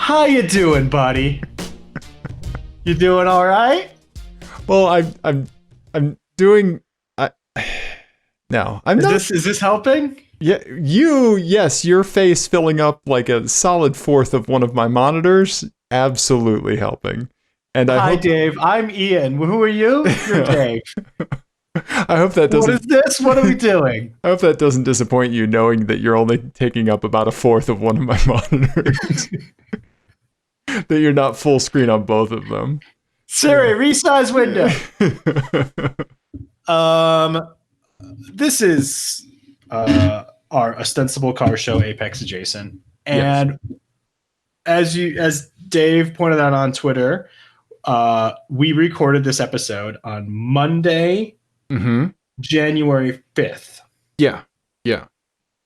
How you doing, buddy? You doing all right? Well, I'm doing. No, I'm not. Is this helping? Yeah, yes, your face filling up like a solid fourth of one of my monitors, absolutely helping. And Hi, Dave. I'm Ian. Who are you? You're Dave. I hope that doesn't. What is this? What are we doing? I hope that doesn't disappoint you, knowing that you're only taking up about a fourth of one of my monitors. That you're not full screen on both of them. Siri, resize window. This is our ostensible car show, Apex Adjacent, and as Dave pointed out on Twitter, we recorded this episode on Monday, January 5th. Yeah.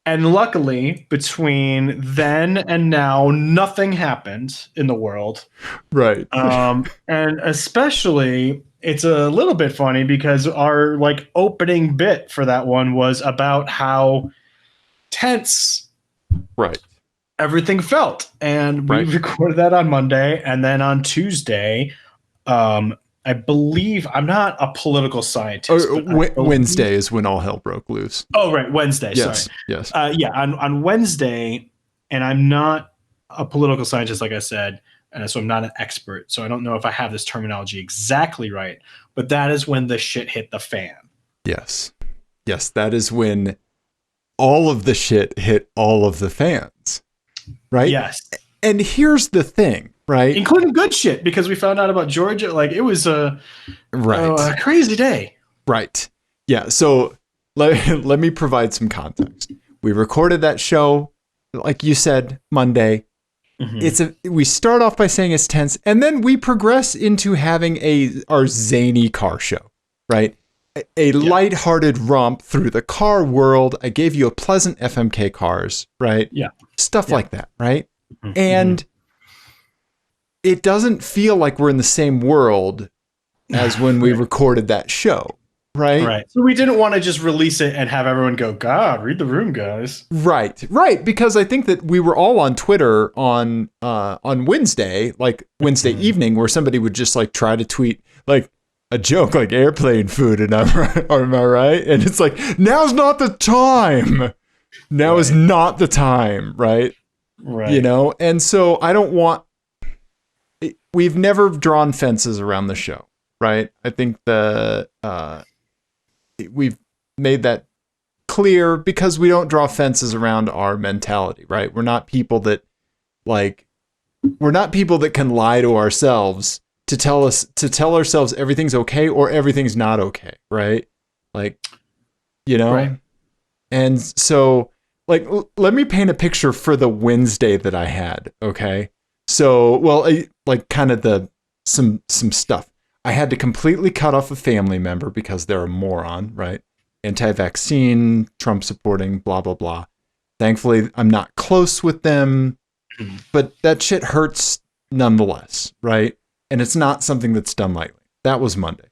And luckily, between then and now, nothing happened in the world. Right. And especially, it's a little bit funny because our opening bit for that one was about how tense everything felt. And we recorded that on Monday. And then on Tuesday, I believe, I'm not a political scientist. Wednesday is when all hell broke loose. Oh, right. Wednesday. Yes. Sorry. Yes. On Wednesday, and I'm not a political scientist, like I said, and so I'm not an expert. So I don't know if I have this terminology exactly right, but that is when the shit hit the fan. Yes. Yes. That is when all of the shit hit all of the fans. Right. Yes. And here's the thing. Right. Including good shit, because we found out about Georgia. It was a crazy day. Right. Yeah. So let me provide some context. We recorded that show, like you said, Monday. We start off by saying it's tense, and then we progress into having our zany car show, right? A lighthearted romp through the car world. I gave you a pleasant FMK cars, right? Yeah. Stuff like that, right? And it doesn't feel like we're in the same world as when we recorded that show, right? Right. So we didn't want to just release it and have everyone go, God, read the room, guys. Right. Because I think that we were all on Twitter on Wednesday, Wednesday evening, where somebody would just try to tweet a joke like airplane food, and am I right? And it's now's not the time. Now is not the time, right? Right. And so I don't want. We've never drawn fences around the show, right? I think we've made that clear because we don't draw fences around our mentality, right? We're not people that can lie to ourselves to tell ourselves everything's okay or everything's not okay, right? Right. And so let me paint a picture for the Wednesday that I had, okay? So, kind of some stuff. I had to completely cut off a family member because they're a moron, right? Anti-vaccine, Trump supporting, blah, blah, blah. Thankfully, I'm not close with them, but that shit hurts nonetheless, right? And it's not something that's done lightly. That was Monday.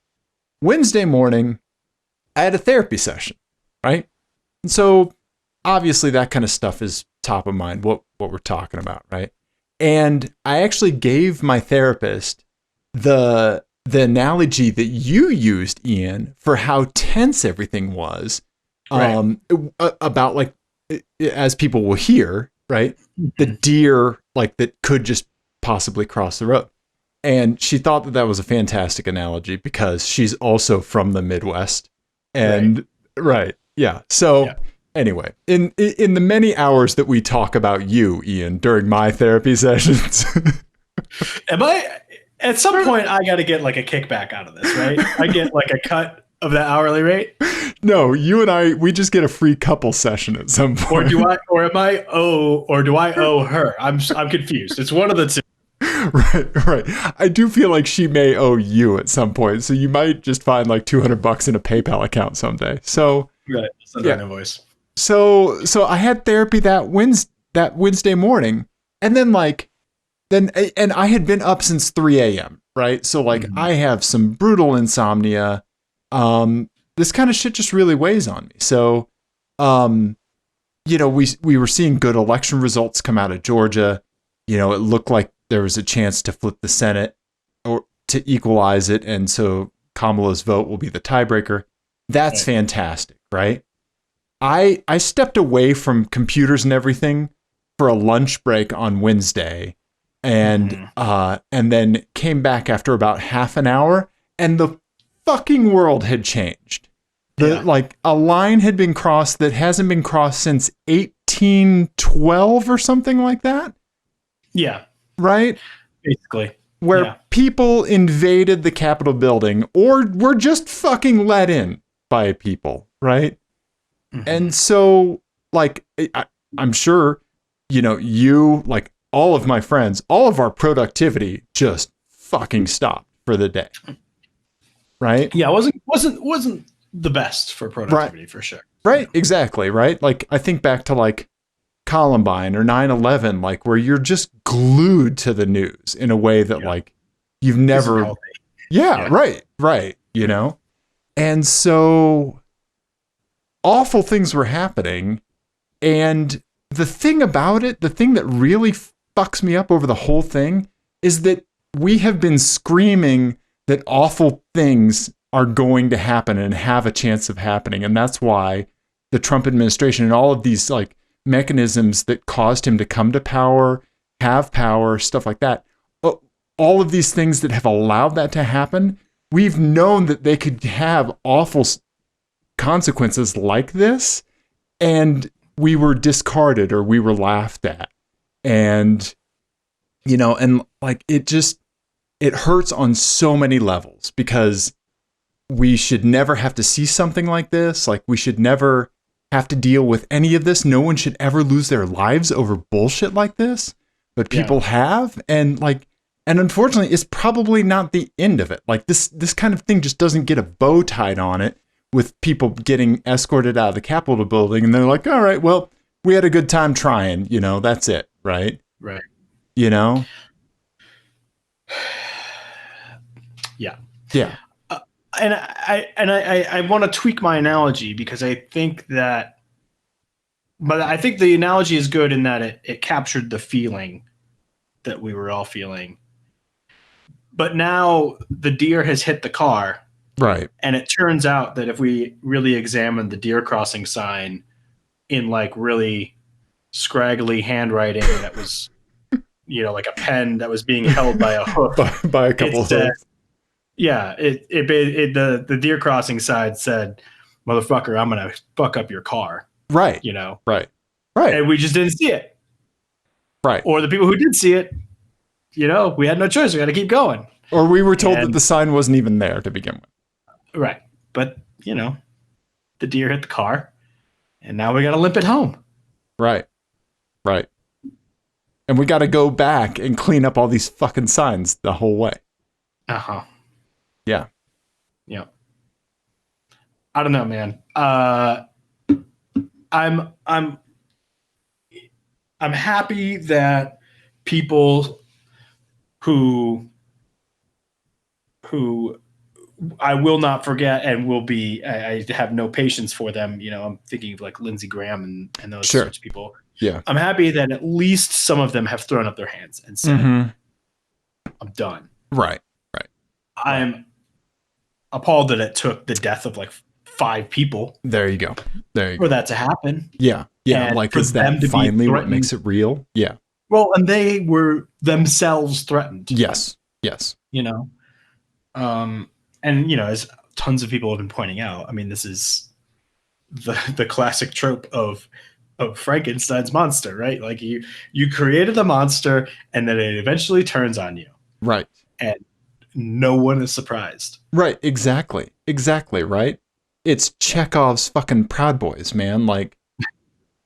Wednesday morning, I had a therapy session, right? And so obviously that kind of stuff is top of mind, what we're talking about, right? And I actually gave my therapist the analogy that you used, Ian, for how tense everything was, about as people will hear, right? The deer that could just possibly cross the road. And she thought that was a fantastic analogy because she's also from the Midwest. And anyway, in the many hours that we talk about you, Ian, during my therapy sessions. At some point, I got to get a kickback out of this, right? I get a cut of the hourly rate. No, you and I, we just get a free couple session at some point. Do I owe her? I'm confused. It's one of the two. Right. I do feel like she may owe you at some point. So you might just find $200 in a PayPal account someday. So send her an invoice. So I had therapy that Wednesday morning, and then and I had been up since 3 a.m. Right. So I have some brutal insomnia. This kind of shit just really weighs on me. So, we were seeing good election results come out of Georgia. It looked like there was a chance to flip the Senate or to equalize it, and so Kamala's vote will be the tiebreaker. That's fantastic, right? I stepped away from computers and everything for a lunch break on Wednesday, and then came back after about half an hour, and the fucking world had changed. Like a line had been crossed that hasn't been crossed since 1812 or something like that. Yeah. Right? Basically. Where people invaded the Capitol building or were just fucking let in by people, right? Mm-hmm. And so, like, I'm sure, you, like all of my friends, all of our productivity just fucking stopped for the day. Right? Yeah, it wasn't the best for productivity, for sure. Right, exactly, right? Like, I think back to, like, Columbine or 9/11, like, where you're just glued to the news in a way that, like, you've never... Right, And so, awful things were happening, and the thing about it, the thing that really fucks me up over the whole thing, is that we have been screaming that awful things are going to happen and have a chance of happening. And that's why the Trump administration and all of these like mechanisms that caused him to come to power, have power, stuff like that, all of these things that have allowed that to happen, we've known that they could have awful consequences like this. And we were discarded or we were laughed at. And, and like, it hurts on so many levels because we should never have to see something like this. Like, we should never have to deal with any of this. No one should ever lose their lives over bullshit like this, but people have. And unfortunately, it's probably not the end of it. Like, this kind of thing just doesn't get a bow tied on it with people getting escorted out of the Capitol building. And they're like, all right, well, we had a good time trying, that's it. Right. Right. Yeah. Yeah. And I want to tweak my analogy because I think the analogy is good in that it captured the feeling that we were all feeling. But now the deer has hit the car. Right. And it turns out that if we really examine the deer crossing sign in like really scraggly handwriting that was, like a pen that was being held by a hook. by a couple of hooks. Yeah, the deer crossing side said, "Motherfucker, I'm gonna fuck up your car." Right. Right. And we just didn't see it. Right. Or the people who did see it, we had no choice. We got to keep going. Or we were told that the sign wasn't even there to begin with. Right. But the deer hit the car, and now we got to limp it home. Right. Right. And we got to go back and clean up all these fucking signs the whole way. Uh-huh. Yeah. Yeah. I don't know, man. I'm happy that people who I will not forget and will be, I have no patience for them. I'm thinking of like Lindsey Graham and those sorts of people. Yeah. I'm happy that at least some of them have thrown up their hands and said, I'm done. Right. I'm appalled that it took the death of like 5 people. There you go. For that to happen. Yeah. Yeah. And like, is that finally what makes it real? Yeah. Well, and they were themselves threatened. Yes. And, as tons of people have been pointing out, I mean, this is the classic trope of Frankenstein's monster, right? Like you created the monster and then it eventually turns on you. Right. And no one is surprised. Right. Exactly. Right. It's Chekhov's fucking Proud Boys, man. Like,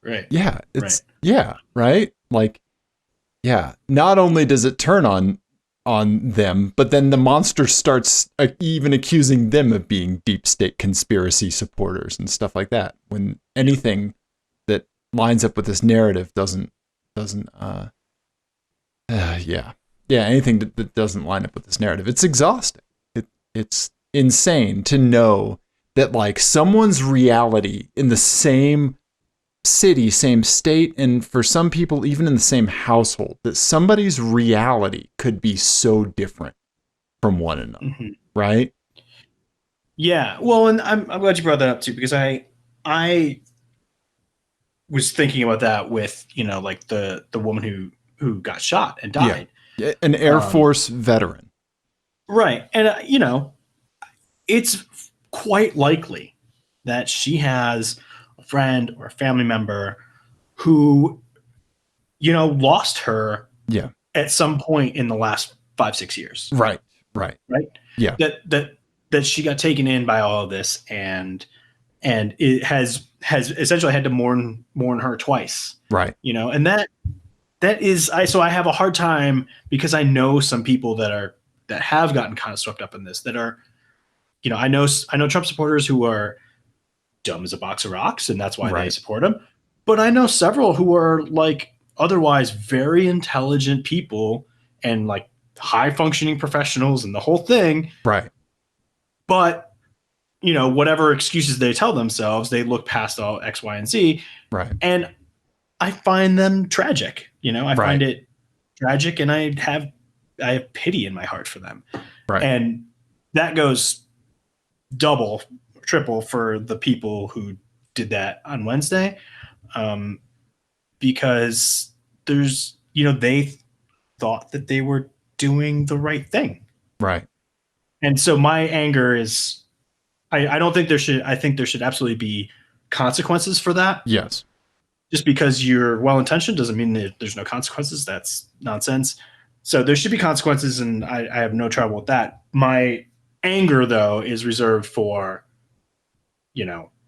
right. Yeah. Right. Like, yeah. Not only does it turn on them, but then the monster starts even accusing them of being deep state conspiracy supporters and stuff like that. When anything that lines up with this narrative doesn't anything that doesn't line up with this narrative, it's exhausting. It's insane to know that like someone's reality in the same city, same state, and for some people, even in the same household, that somebody's reality could be so different from one another, right? Yeah. Well, and I'm glad you brought that up too, because I was thinking about that with, like the woman who got shot and died. Yeah. An Air Force veteran. Right. And, it's quite likely that she has a friend or a family member who, lost her at some point in the last 5-6 years. Right. Yeah. That she got taken in by all of this, and it has essentially had to mourn her twice. Right. And that is, so I have a hard time, because I know some people that have gotten kind of swept up in this, that are, I know Trump supporters who are dumb as a box of rocks, and that's why they support him. But I know several who are like otherwise very intelligent people and like high functioning professionals and the whole thing. Right. But, whatever excuses they tell themselves, they look past all X, Y, and Z. Right. And I find them tragic. I find it tragic, and I have pity in my heart for them. Right. And that goes double, triple for the people who did that on Wednesday. Because there's, they thought that they were doing the right thing. Right. And so my anger is, I don't think I think there should absolutely be consequences for that. Yes. Just because you're well-intentioned doesn't mean that there's no consequences. That's nonsense. So there should be consequences, and I have no trouble with that. My anger, though, is reserved for,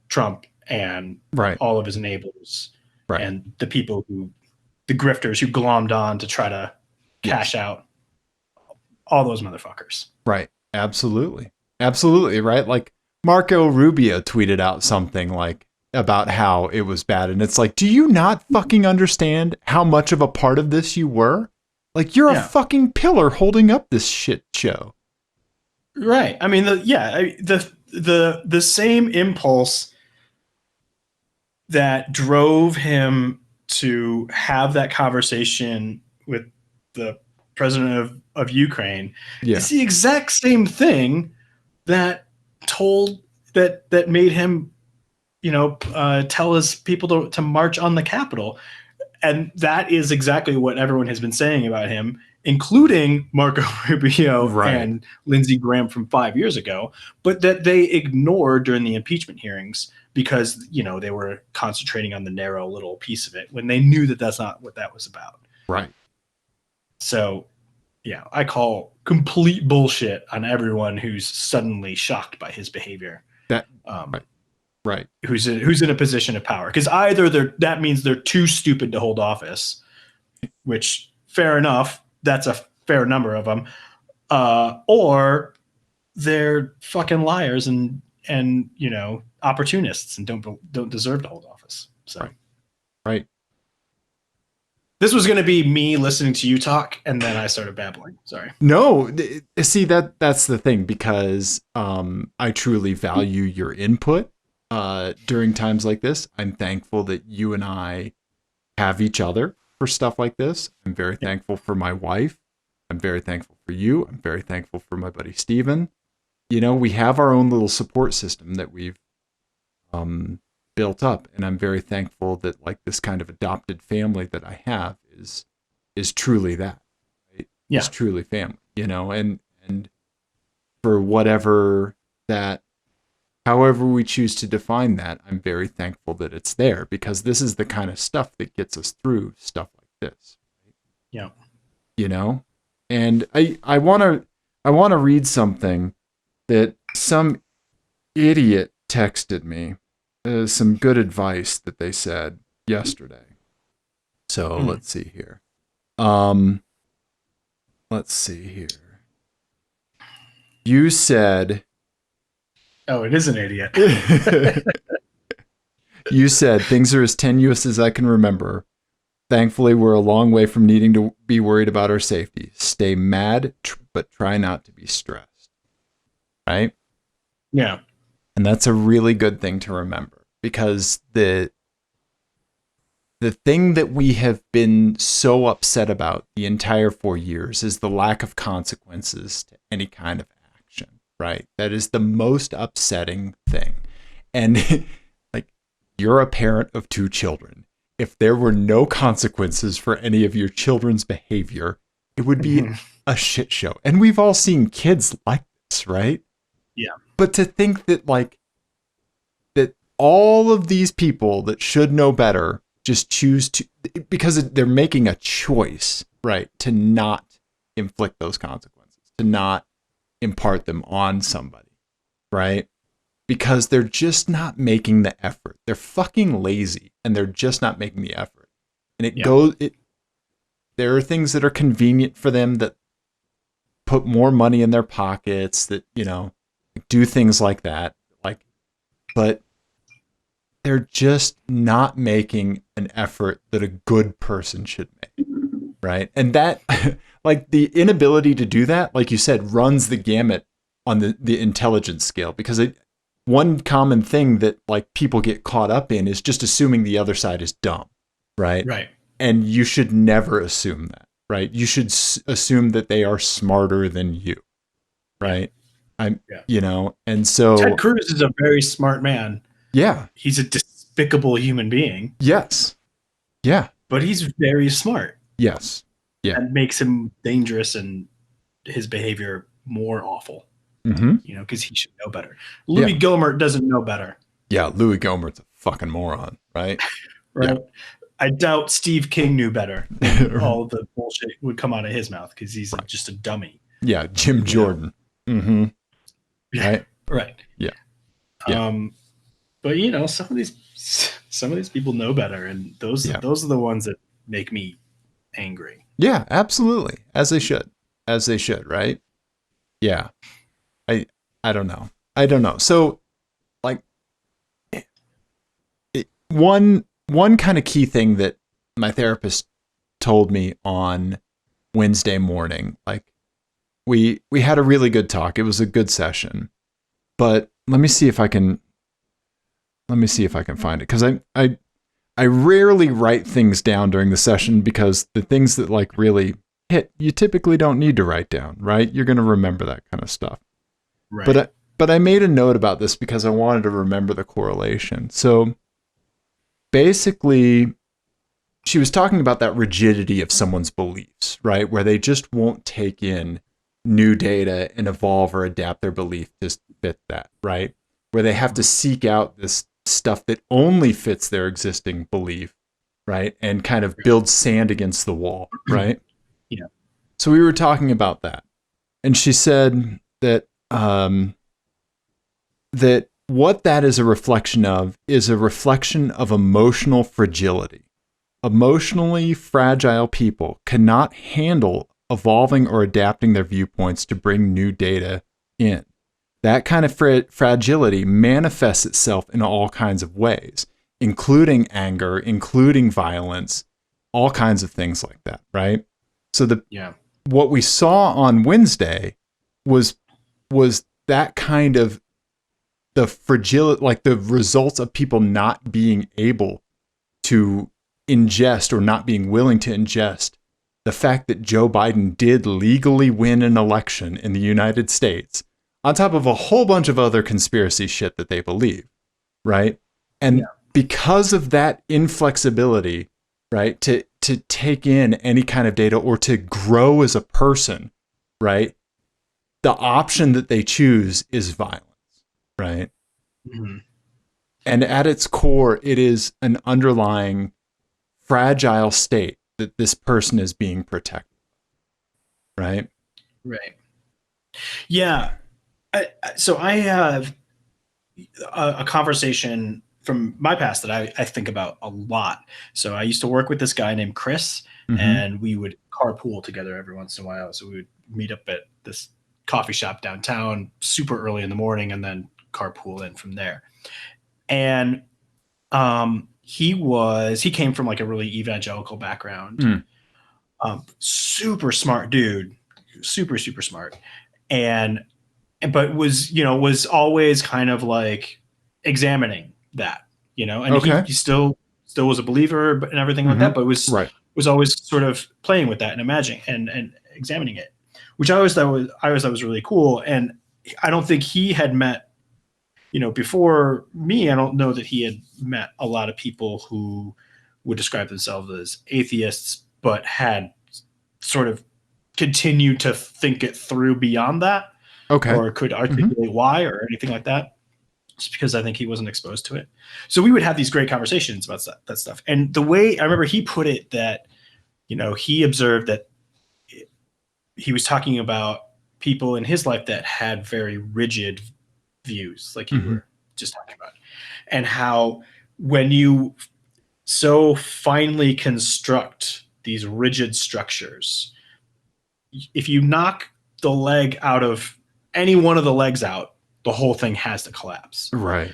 Trump and all of his enablers and the people the grifters who glommed on to try to cash out, all those motherfuckers. Right. Absolutely. Right. Like Marco Rubio tweeted out something like about how it was bad. And it's like, do you not fucking understand how much of a part of this you were? Like, you're a fucking pillar holding up this shit show. Right. I mean, the same impulse that drove him to have that conversation with the president of Ukraine is the exact same thing that made him, tell his people to march on the Capitol. And that is exactly what everyone has been saying about him, including Marco Rubio and Lindsey Graham from 5 years ago, but that they ignored during the impeachment hearings because, they were concentrating on the narrow little piece of it when they knew that that's not what that was about. Right. So, yeah, I call complete bullshit on everyone who's suddenly shocked by his behavior. Right. Who's in a position of power, because either that means they're too stupid to hold office, which fair enough, that's a fair number of them, or they're fucking liars and opportunists and don't deserve to hold office. So right. This was going to be me listening to you talk, and then I started babbling. Sorry. No, see, that's the thing, because I truly value your input during times like this. I'm thankful that you and I have each other for stuff like this. I'm very thankful for my wife. I'm very thankful for you. I'm very thankful for my buddy Steven. We have our own little support system that we've built up, and I'm very thankful that like this kind of adopted family that I have is truly that. Right? Yeah. It's truly family, and for whatever that, however we choose to define that, I'm very thankful that it's there, because this is the kind of stuff that gets us through stuff like this. Right? Yeah. And I want to read something that some idiot texted me, some good advice that they said yesterday. So let's see here. You said, oh, it is an idiot. You said, things are as tenuous as I can remember. Thankfully, we're a long way from needing to be worried about our safety. Stay mad, but try not to be stressed. Right? Yeah. And that's a really good thing to remember, because the the thing that we have been so upset about the entire 4 years is the lack of consequences to any kind of action, right? That is the most upsetting thing. And like, you're a parent of 2 children. If there were no consequences for any of your children's behavior, it would be a shit show. And we've all seen kids like this, right? Yeah. But to think that that all of these people that should know better just choose to, because they're making a choice, right, to not inflict those consequences, to not impart them on somebody, right? Because they're just not making the effort. They're fucking lazy and they're just not making the effort. And there are things that are convenient for them that put more money in their pockets, that, do things like that. But they're just not making an effort that a good person should make, right? And that, like, the inability to do that, like you said, runs the gamut on the intelligence scale, because one common thing that, like, people get caught up in is just assuming the other side is dumb, right? Right. And you should never assume that, right? You should assume that they are smarter than you, right? And so Ted Cruz is a very smart man. Yeah. He's a despicable human being. Yes. Yeah. But he's very smart. Yes. Yeah. That makes him dangerous and his behavior more awful. Mm-hmm. Because he should know better. Louis Gohmert doesn't know better. Yeah, Louis Gohmert's a fucking moron, right? Right. Yeah. I doubt Steve King knew better. All the bullshit would come out of his mouth because he's just a dummy. Yeah, Jim Jordan. Mm-hmm. Right. Right. Yeah. But some of these people know better, and those are the ones that make me angry. Yeah, absolutely. As they should, right? Yeah. I don't know. So, like, one kind of key thing that my therapist told me on Wednesday morning, like, we had a really good talk. It was a good session, but let me see if I can find it, because I rarely write things down during the session, because the things that, like, really hit, you typically don't need to write down, right? You're going to remember that kind of stuff. Right. But I made a note about this because I wanted to remember the correlation. So basically, she was talking about that rigidity of someone's beliefs, right? Where they just won't take in new data and evolve or adapt their belief to fit that, right? Where they have to seek out this stuff that only fits their existing belief, right? And kind of build sand against the wall, right? Yeah. So we were talking about that. And she said that that what that is a reflection of emotional fragility. Emotionally fragile people cannot handle evolving or adapting their viewpoints to bring new data in. That kind of fragility manifests itself in all kinds of ways, including anger, including violence, all kinds of things like that, right? So what we saw on Wednesday was that kind of the fragility, like the results of people not being able to ingest, or not being willing to ingest, the fact that Joe Biden did legally win an election in the United States, on top of a whole bunch of other conspiracy shit that they believe, right? And because of that inflexibility, right, to take in any kind of data or to grow as a person, right, the option that they choose is violence, right? Mm-hmm. And at its core, it is an underlying fragile state that this person is being protected, right? Right. Yeah. So I have a conversation from my past that I think about a lot. So I used to work with this guy named Chris, and we would carpool together every once in a while. So we would meet up at this coffee shop downtown super early in the morning and then carpool in from there. And he came from like a really evangelical background. Super smart dude, super smart, but was always kind of like examining that, and he still still was a believer and everything like that, but was always sort of playing with that and imagining and examining it, which I always thought was really cool. And I don't think he had met, before me, I don't know that he had met a lot of people who would describe themselves as atheists, but had sort of continued to think it through beyond that. Okay. Or could articulate why or anything like that. Just because I think he wasn't exposed to it. So we would have these great conversations about that stuff. And the way I remember he put it that, he observed that he was talking about people in his life that had very rigid views, like you were just talking about, and how when you so finely construct these rigid structures, if you knock the leg out of any one of the legs out, the whole thing has to collapse. Right.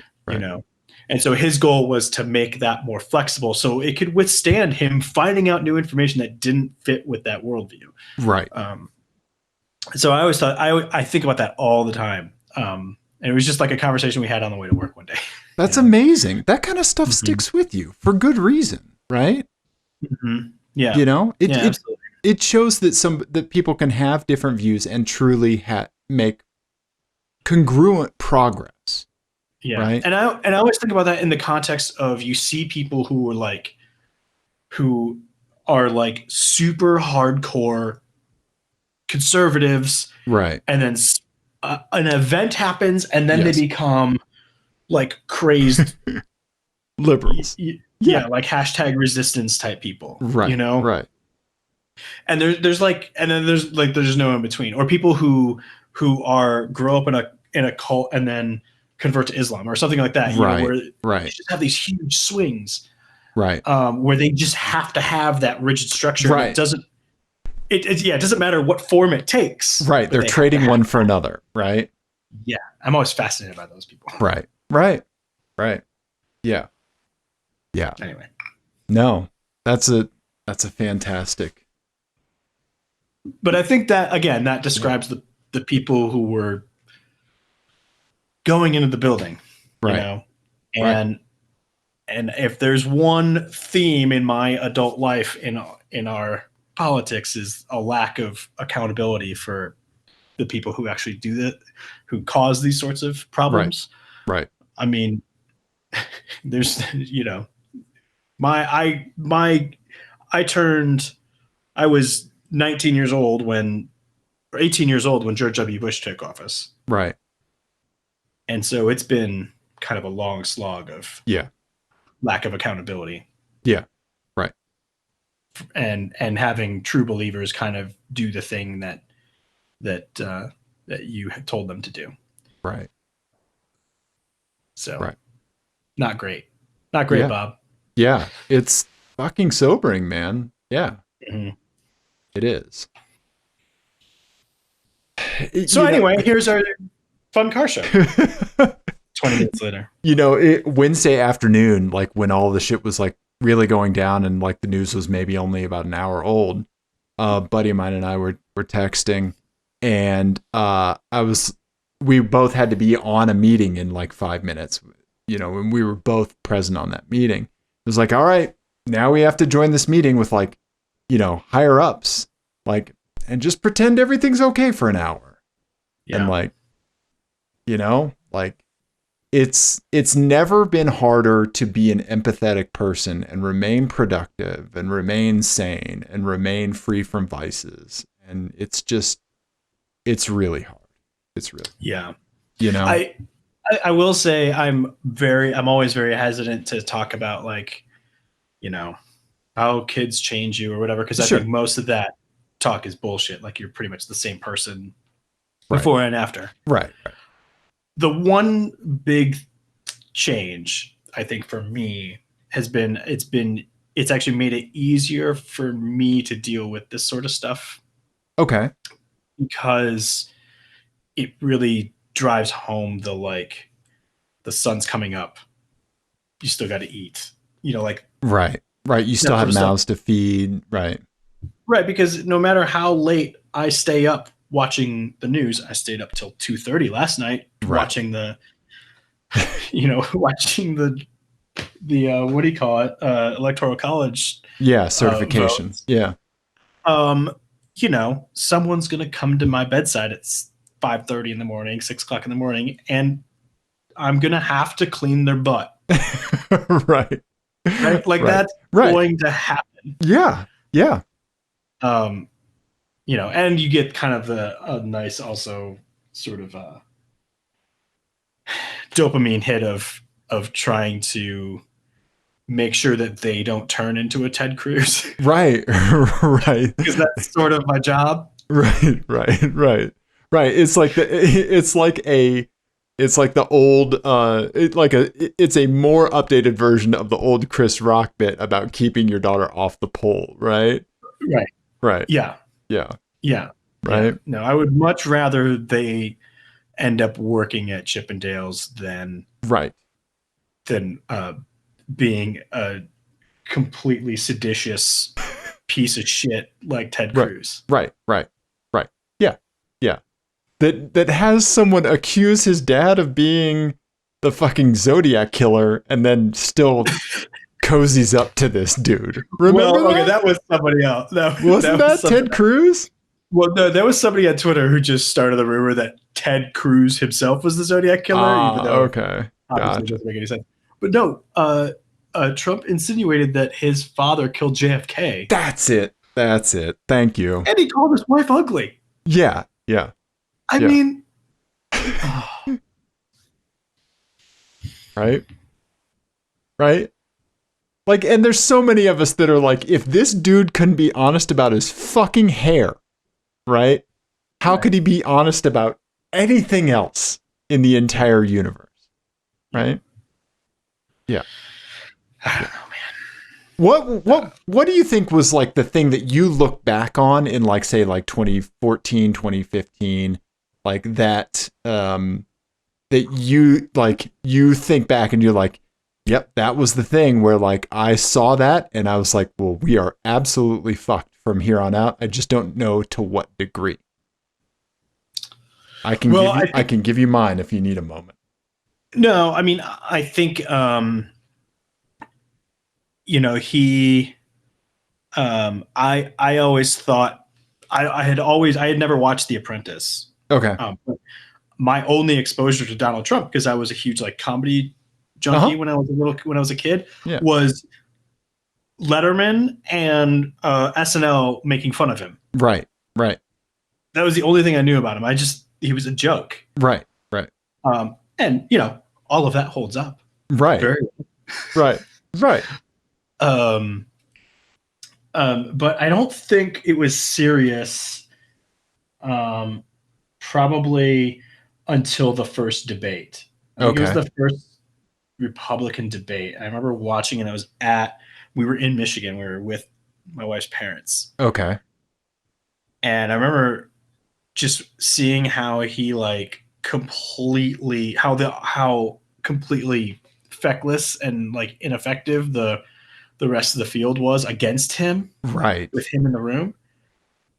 And so his goal was to make that more flexible so it could withstand him finding out new information that didn't fit with that worldview. Right. So I always thought, I think about that all the time. And it was just like a conversation we had on the way to work one day. That's amazing. That kind of stuff sticks with you for good reason, right? Yeah. It shows that that people can have different views and truly make congruent progress. Yeah. Right? And I always think about that in the context of, you see people who are like super hardcore conservatives. Right. And then an event happens and then they become like crazed liberals. Like hashtag resistance type people. Right. Right. And there's no in between, or people who grow up in a cult and then convert to Islam or something like that. Where they just have these huge swings, right? Where they just have to have that rigid structure. Right. It doesn't matter what form it takes. Right. They're trading one for another. Right. Yeah, I'm always fascinated by those people. Right. Right. Right. Yeah. Yeah. Anyway, no, that's a fantastic. But I think that, again, that describes the people who were going into the building, right? And if there's one theme in my adult life in our politics, is a lack of accountability for the people who actually do that, who cause these sorts of problems. Right. I mean, there's, I was 19 years old or 18 years old when George W. Bush took office. Right. And so it's been kind of a long slog of lack of accountability. Yeah. Right. And having true believers kind of do the thing that you had told them to do. Right. So not great. Not great, Bob. Yeah. It's fucking sobering, man. Yeah. Mm-hmm. It is. So anyway, here's our fun car show. 20 minutes later. Wednesday afternoon, like when all the shit was like really going down and like the news was maybe only about an hour old, a buddy of mine and I were texting, and we both had to be on a meeting in like 5 minutes, and we were both present on that meeting. It was like, all right, now we have to join this meeting with like, higher ups, like, and just pretend everything's okay for an hour. Yeah. And like, like it's never been harder to be an empathetic person and remain productive and remain sane and remain free from vices. And it's really hard. It's really, I will say I'm always very hesitant to talk about like, how kids change you or whatever. Cause I think most of that talk is bullshit. Like you're pretty much the same person before and after. Right. The one big change I think for me has been, it's actually made it easier for me to deal with this sort of stuff. Okay. Because it really drives home the sun's coming up. You still got to eat, right. You still have mouths to feed. Right. Because no matter how late I stay up watching the news, I stayed up till 2:30 last night watching the what do you call it? Electoral college. Yeah, certification. Votes. Yeah. Someone's gonna come to my bedside at 5:30 in the morning, 6 o'clock in the morning, and I'm gonna have to clean their butt. Right. Right? Like that's going to happen. Yeah. Yeah. And you get kind of a nice also sort of dopamine hit of trying to make sure that they don't turn into a Ted Cruz. Right. Right. Because that's sort of my job. Right. It's like the old it's a more updated version of the old Chris Rock bit about keeping your daughter off the pole, right? Right. Yeah. Right. Yeah. No, I would much rather they end up working at Chippendales than being a completely seditious piece of shit like Ted Cruz. Right. Yeah. That has someone accuse his dad of being the fucking Zodiac killer and then still cozies up to this dude. Remember that was somebody else. Wasn't that Ted Cruz? Well, no, there was somebody on Twitter who just started the rumor that Ted Cruz himself was the Zodiac killer. Even though okay. Obviously it doesn't make any sense. But no, Trump insinuated that his father killed JFK. That's it. Thank you. And he called his wife ugly. Yeah. I mean... Right? Like, and there's so many of us that are like, if this dude couldn't be honest about his fucking hair, right? How could he be honest about anything else in the entire universe? Right? Yeah. I don't know, man. What do you think was like the thing that you look back on in like, say, like 2014, 2015, like that, that you think back and you're like, yep, that was the thing where like I saw that and I was like, well, we are absolutely fucked from here on out. I just don't know to what degree. I can give you mine if you need a moment. No, I mean, I think I always thought I had never watched The Apprentice. Okay. But my only exposure to Donald Trump, because I was a huge like comedy junkie when I was a kid, was Letterman and SNL making fun of him. Right. That was the only thing I knew about him. He was a joke. Right. And all of that holds up. Right. Very well. Right. But I don't think it was serious. Probably until the first debate. I think it was the first Republican debate. I remember watching it. We were in Michigan. We were with my wife's parents. Okay. And I remember just seeing how he like how completely feckless and like ineffective the rest of the field was against him. Right. With him in the room.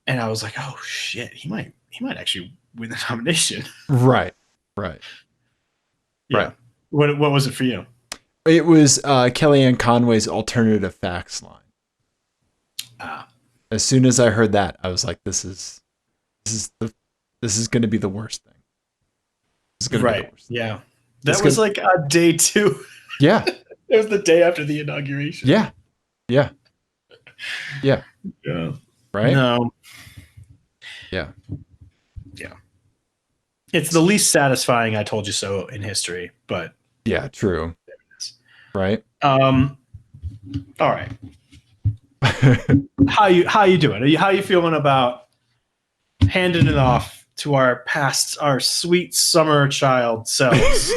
And I was like, oh shit, he might actually win the nomination. Right. Yeah. Right. What was it for you? It was Kellyanne Conway's alternative facts line. As soon as I heard that, I was like, this is going to be the worst thing. This is going to be the worst thing. Yeah. That was like day 2. Yeah. It was the day after the inauguration. Yeah. Right? No. Yeah. It's the least satisfying I told you so in history, but yeah, true. There it is. Right? All right. How you doing? How you feeling about handing it off to our sweet summer child selves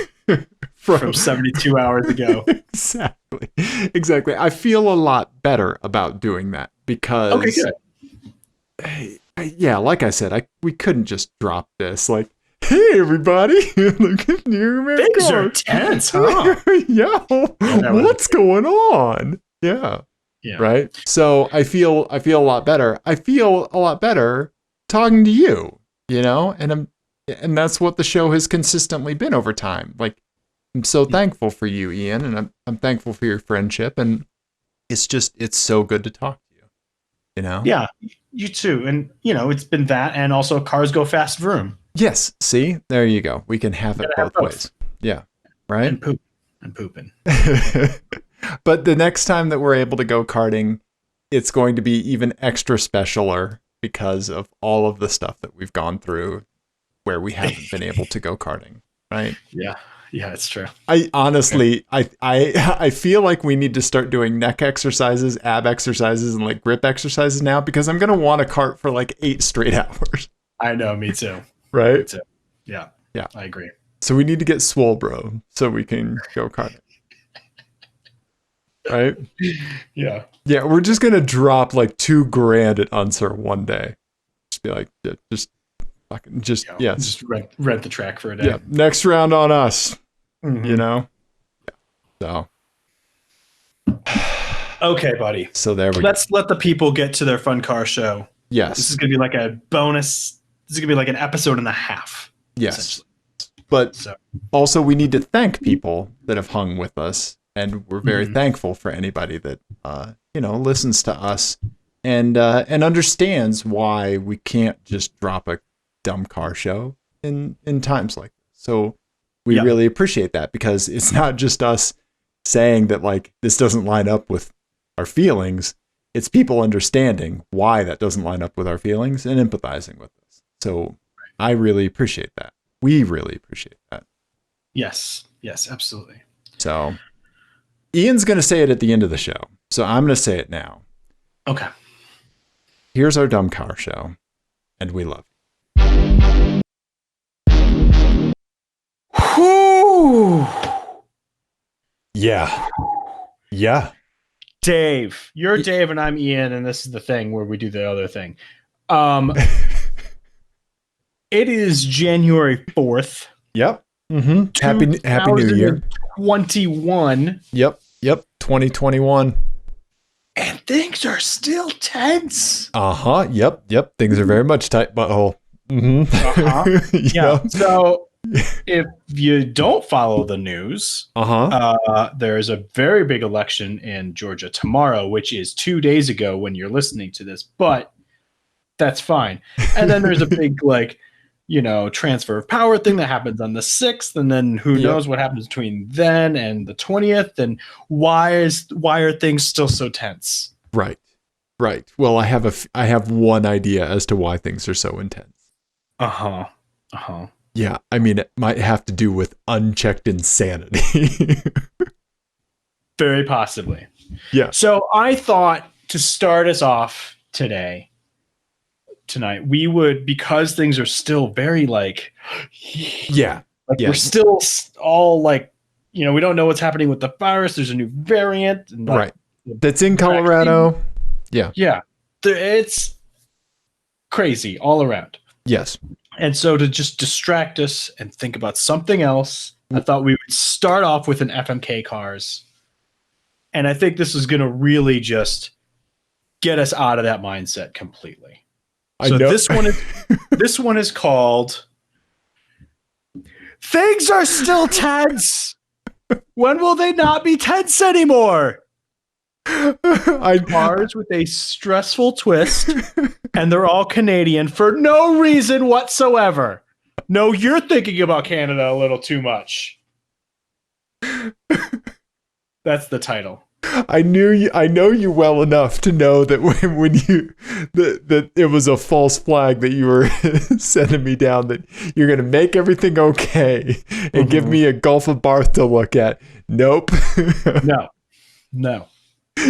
from 72 hours ago? Exactly. I feel a lot better about doing that because yeah, like I said, we couldn't just drop this like, hey everybody, look at you. Things are tense, huh? Yeah. What's going on? Yeah. Right. So I feel a lot better. I feel a lot better talking to you, and that's what the show has consistently been over time. Like I'm so thankful for you, Ian, and I'm thankful for your friendship, and it's so good to talk to you. You know? Yeah, you too. And it's been that, and also cars go fast vroom. Yes. See, there you go. We can have it both ways. Yeah. Right. And pooping. But the next time that we're able to go karting, it's going to be even extra specialer because of all of the stuff that we've gone through where we haven't been able to go karting. Right. Yeah. Yeah, it's true. I honestly, I feel like we need to start doing neck exercises, ab exercises, and like grip exercises now because I'm going to want to kart for like 8 straight hours. I know, me too. Right? Me too. Yeah. Yeah. I agree. So we need to get swole, bro, so we can go karting. Right? Yeah. Yeah, we're just going to drop like $2,000 at Unser one day. Just be like, just rent the track for a day. Yeah, next round on us. Mm-hmm. You know? Yeah. So. Okay, buddy. So there we go. Let's let the people get to their fun car show. Yes. This is going to be like a bonus. This is going to be like an episode and a half. Yes. But also we need to thank people that have hung with us. And we're very thankful for anybody that, listens to us and understands why we can't just drop a dumb car show in times like this. So we really appreciate that because it's not just us saying that like this doesn't line up with our feelings. It's people understanding why that doesn't line up with our feelings and empathizing with us. So I really appreciate that. We really appreciate that. Yes, absolutely. So Ian's going to say it at the end of the show. So I'm going to say it now. Okay. Here's our dumb car show, and we love you. Whew. Yeah. Yeah. Dave. You're Dave and I'm Ian, and this is the thing where we do the other thing. It is January 4th. Yep. Mm-hmm. Happy New Year. 2021. Yep. 2021. And things are still tense. Uh-huh. Yep. Things are very much tight butthole. Mm-hmm. Uh-huh. Yeah. So if you don't follow the news, there is a very big election in Georgia tomorrow, which is 2 days ago when you're listening to this, but that's fine. And then there's a big transfer of power thing that happens on the 6th, and then who knows what happens between then and the 20th, and why are things still so tense? Right. Well, I have one idea as to why things are so intense. Yeah, I mean, it might have to do with unchecked insanity. Very possibly. Yeah. So I thought to start us off tonight, we would, because things are still very we're still all like, we don't know what's happening with the virus. There's a new variant. And right. That's in Colorado. Yeah. Yeah. It's crazy all around. Yes. And so to just distract us and think about something else, I thought we would start off with an FMK cars. And I think this is going to really just get us out of that mindset completely. So this one is called Things Are Still Tense. When will they not be tense anymore? Cars with a stressful twist, and they're all Canadian for no reason whatsoever. No, you're thinking about Canada a little too much. That's the title. I know you well enough to know that when that it was a false flag that you were sending me down, that you're going to make everything okay and give me a Gulf of Barth to look at. Nope. No.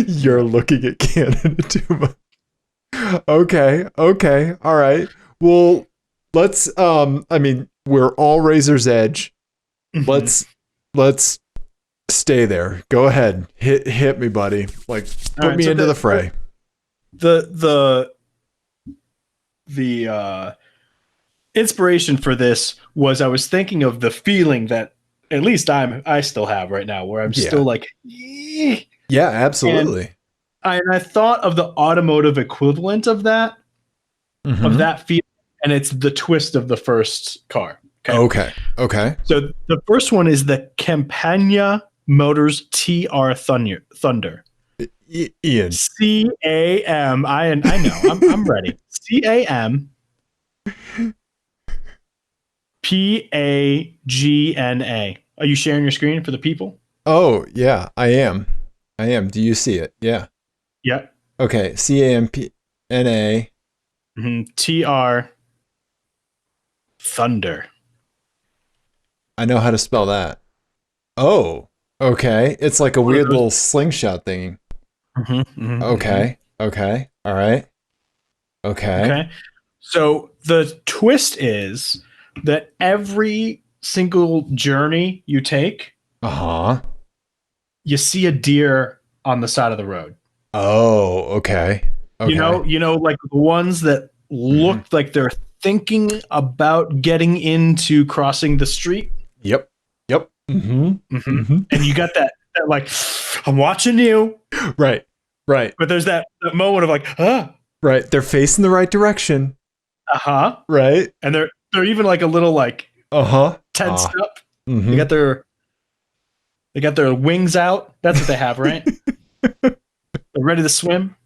You're looking at Canada too much. Okay. All right. Well, let's, we're all Razor's Edge. Let's stay there. Go ahead. Hit me, buddy. Like, put me into the fray. The inspiration for this was I was thinking of the feeling that at least I still have right now, where I'm still like, yeah, absolutely. And I thought of the automotive equivalent of that, of that feeling, and it's the twist of the first car. Okay. Okay. So the first one is the Campania Motors TR Thunder. Ian. CAM. I know. I'm ready. CAMPAGNA. Are you sharing your screen for the people? Oh, yeah, I am. Do you see it? Yeah. Yep. Okay. CAMPNA. TR Thunder. I know how to spell that. Oh, okay. It's like a weird little slingshot thing. Okay. Okay. All right. Okay. So the twist is that every single journey you take, you see a deer on the side of the road. Oh, okay. You know, like the ones that look like they're thinking about getting into crossing the street. Yep. And you got that like, I'm watching you. Right. But there's that moment of like, right. They're facing the right direction. Right. And they're even like a little like tensed up. They got their wings out. That's what they have, right? They're ready to swim.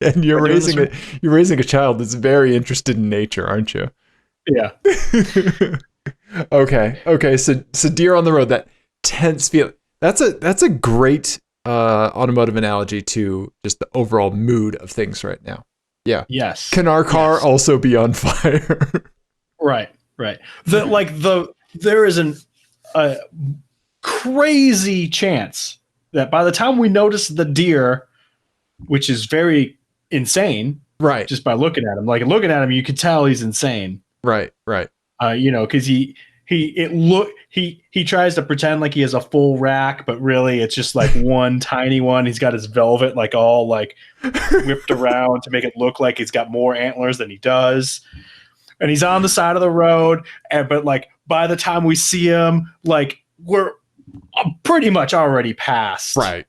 And you're raising a child that's very interested in nature, aren't you? Yeah. Okay. So deer on the road, that tense feel. That's a great automotive analogy to just the overall mood of things right now. Yeah. Yes. Can our car also be on fire? Right. There is a crazy chance that by the time we notice the deer, which is very insane, right? Just by looking at him, you could tell he's insane, right? Because he tries to pretend like he has a full rack, but really it's just like one tiny one. He's got his velvet like all like whipped around to make it look like he's got more antlers than he does. And he's on the side of the road, but like by the time we see him, like we're pretty much already past. Right.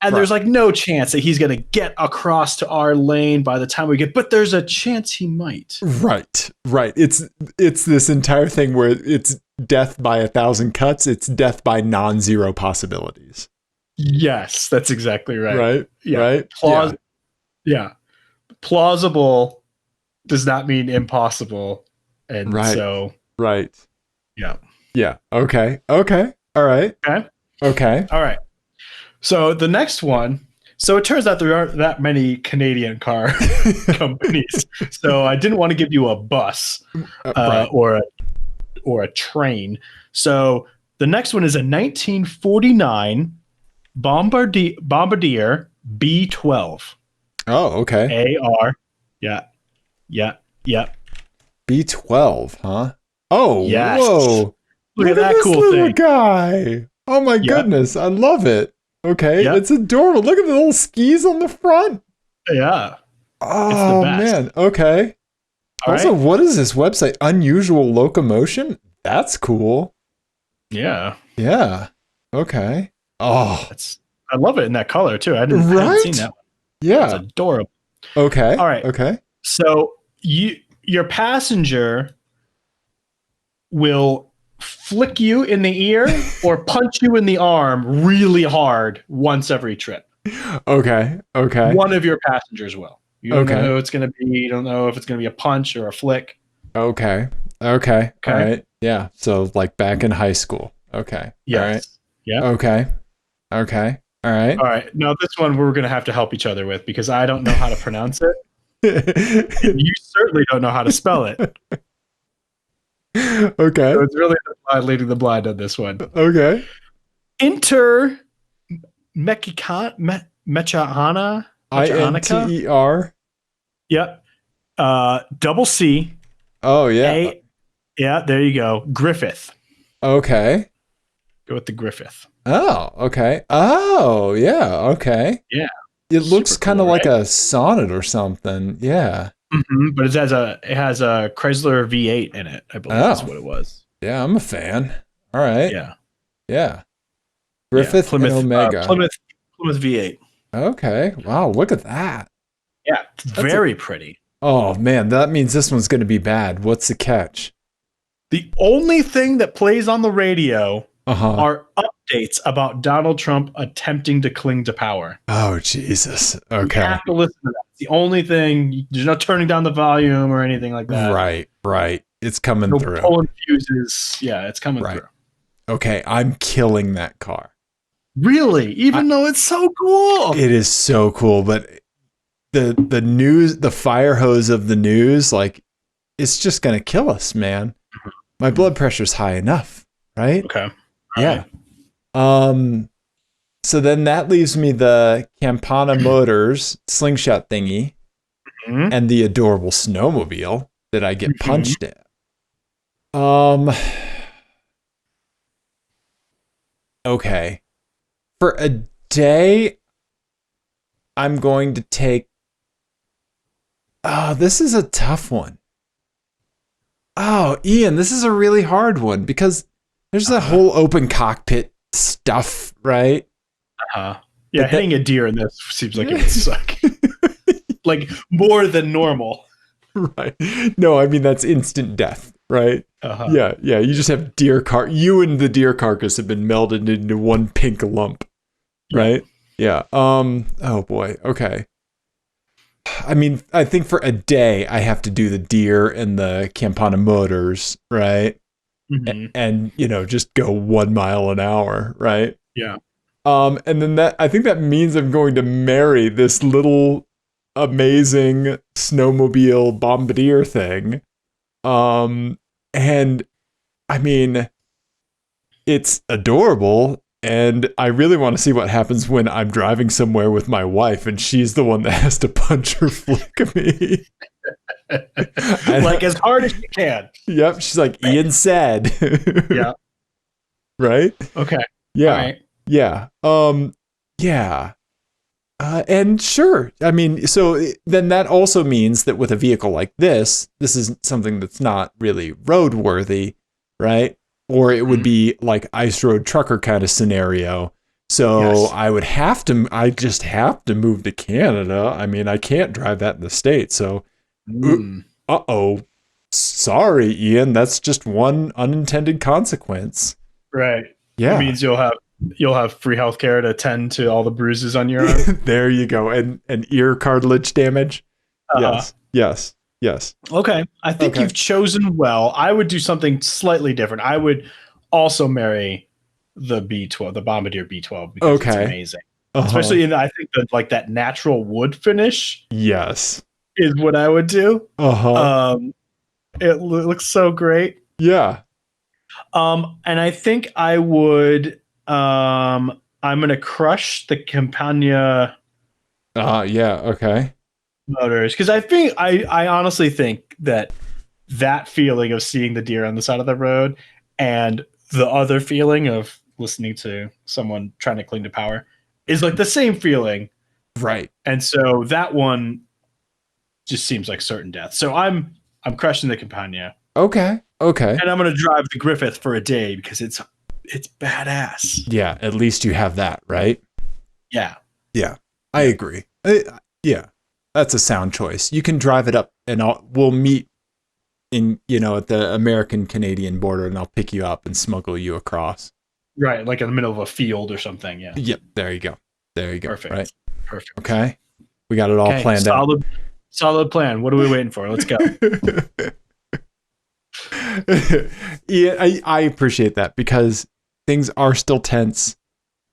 And there's like no chance that he's going to get across to our lane by the time we get, but there's a chance he might. Right. It's this entire thing where it's death by 1,000 cuts. It's death by non-zero possibilities. Yes, that's exactly right. Right. Yeah. Right. Yeah. Plausible does not mean impossible. And so. Right. Yeah. Yeah. Okay. All right. Okay. All right. So the next one. So it turns out there aren't that many Canadian car companies. So I didn't want to give you a bus or a train. So the next one is a 1949 Bombardier B12. Oh, okay. AR. Yeah. B12, huh? Oh, yes. Whoa. Look at that this cool little thing. guy. Oh my goodness. I love it. Okay. Yep. It's adorable. Look at the little skis on the front. Yeah. Oh, man. Okay. Also, what is this website? Unusual Locomotion? That's cool. Yeah. Okay. Oh. I love it in that color, too. I hadn't seen that one. Yeah. It's adorable. Okay. All right. Okay. So your passenger will flick you in the ear or punch you in the arm really hard once every trip. Okay. One of your passengers will. You don't know who it's going to be. You don't know if it's going to be a punch or a flick. Okay. All right. Yeah. So like back in high school. Okay. Yes. All right. Yeah. Okay. All right. All right. Now this one we're going to have to help each other with because I don't know how to pronounce it. And you certainly don't know how to spell it. Okay. So it's really the blind leading the blind on this one. Okay. Inter Mechahana. INTER. Yep. Double C. Oh, yeah. Yeah, there you go. Griffith. Okay. Go with the Griffith. Oh, okay. Oh, yeah. Okay. Yeah. It looks kind of like a sonnet or something. Yeah. But it has a Chrysler V8 in it, I believe is what it was. Yeah, I'm a fan. All right. Yeah. Griffith Plymouth, and Omega. Plymouth V8. Okay. Wow, look at that. Yeah, it's very pretty. Oh, man, that means this one's going to be bad. What's the catch? The only thing that plays on the radio are updates about Donald Trump attempting to cling to power. Oh, Jesus. Okay. You have to listen to that. It's the only thing. There's no turning down the volume or anything like that. Right. It's coming through. Pulling fuses. Yeah, it's coming through. Okay, I'm killing that car. Really? Even though it's so cool. It is so cool, but the news, the fire hose of the news, like, it's just going to kill us, man. My blood pressure's high enough, right? Okay. Yeah. So then that leaves me the Campana Motors slingshot thingy and the adorable snowmobile that I get punched at. Okay. For a day, I'm going to take... Oh, this is a tough one. Oh, Ian, this is a really hard one because there's that whole open cockpit stuff, right? Yeah, hitting a deer in this seems like it would suck. Like more than normal. Right. No, I mean, that's instant death, right? Yeah. You just have you and the deer carcass have been melded into one pink lump, right? Yeah. Oh boy. Okay. I mean, I think for a day I have to do the deer and the Campana Motors, right? And just go 1 mile an hour, right? Yeah. And then I think that means I'm going to marry this little amazing snowmobile bombardier thing. And I mean, it's adorable. And I really want to see what happens when I'm driving somewhere with my wife and she's the one that has to punch or flick me. Like as hard as you can. Yep. She's like, Ian said. Yeah. Right? Okay. Yeah. All right. Yeah. Yeah. And sure. I mean, so then that also means that with a vehicle like this is something that's not really roadworthy, right? Or it would be like ice road trucker kind of scenario. So I just have to move to Canada. I mean, I can't drive that in the States. So, sorry, Ian. That's just one unintended consequence. Right. Yeah. It means you'll have free healthcare to tend to all the bruises on your arm. There you go. And ear cartilage damage. Yes. Okay. I think you've chosen well. I would do something slightly different. I would also marry the B12, the Bombardier B12, because it's amazing. Especially I think that like that natural wood finish. Yes. Is what I would do. It looks so great. Yeah. And I think I would I'm gonna crush the Campania okay. Motors, because I honestly think that feeling of seeing the deer on the side of the road and the other feeling of listening to someone trying to cling to power is like the same feeling, right? And so that one just seems like certain death. So I'm crushing the Campania. Okay. And I'm gonna drive the Griffith for a day because it's badass. Yeah, at least you have that, right? Yeah. I agree. Yeah. That's a sound choice. You can drive it up and we'll meet in, at the American-Canadian border and I'll pick you up and smuggle you across. Right. Like in the middle of a field or something. Yeah. Yep. There you go. Perfect. Right. Perfect. Okay. We got it all planned out. Solid plan. What are we waiting for? Let's go. Yeah, I appreciate that because things are still tense.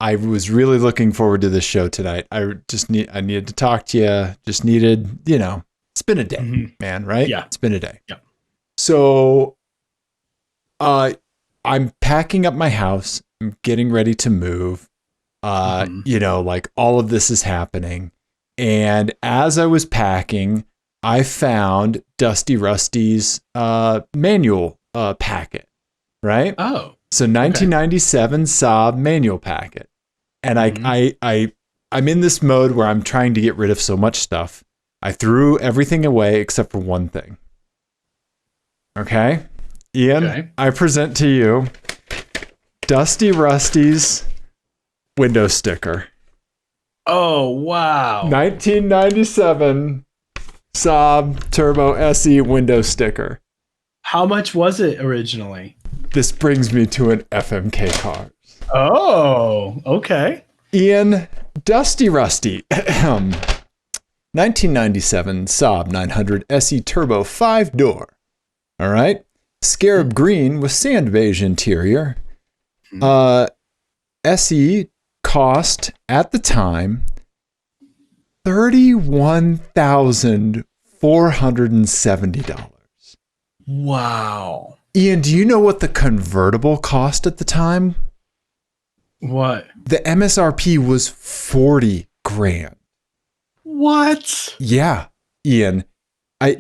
I was really looking forward to this show tonight. I needed to talk to you. Just needed, it's been a day, man, right? Yeah. It's been a day. Yeah. So, I'm packing up my house. I'm getting ready to move. Like all of this is happening. And as I was packing, I found Dusty Rusty's manual packet, right? Oh. So 1997 Saab manual packet. And I'm in this mode where I'm trying to get rid of so much stuff. I threw everything away except for one thing. Okay? Ian, I present to you Dusty Rusty's window sticker. Oh, wow. 1997 Saab Turbo SE window sticker. How much was it originally? This brings me to an FMK car. Oh, okay. Ian, Dusty Rusty. 1997 Saab 900 SE Turbo 5-door. All right. Scarab green with sand beige interior. SE cost at the time $31,470. Wow. Ian, do you know what the convertible cost at the time? What? The MSRP was 40 grand. What? Yeah, Ian. Did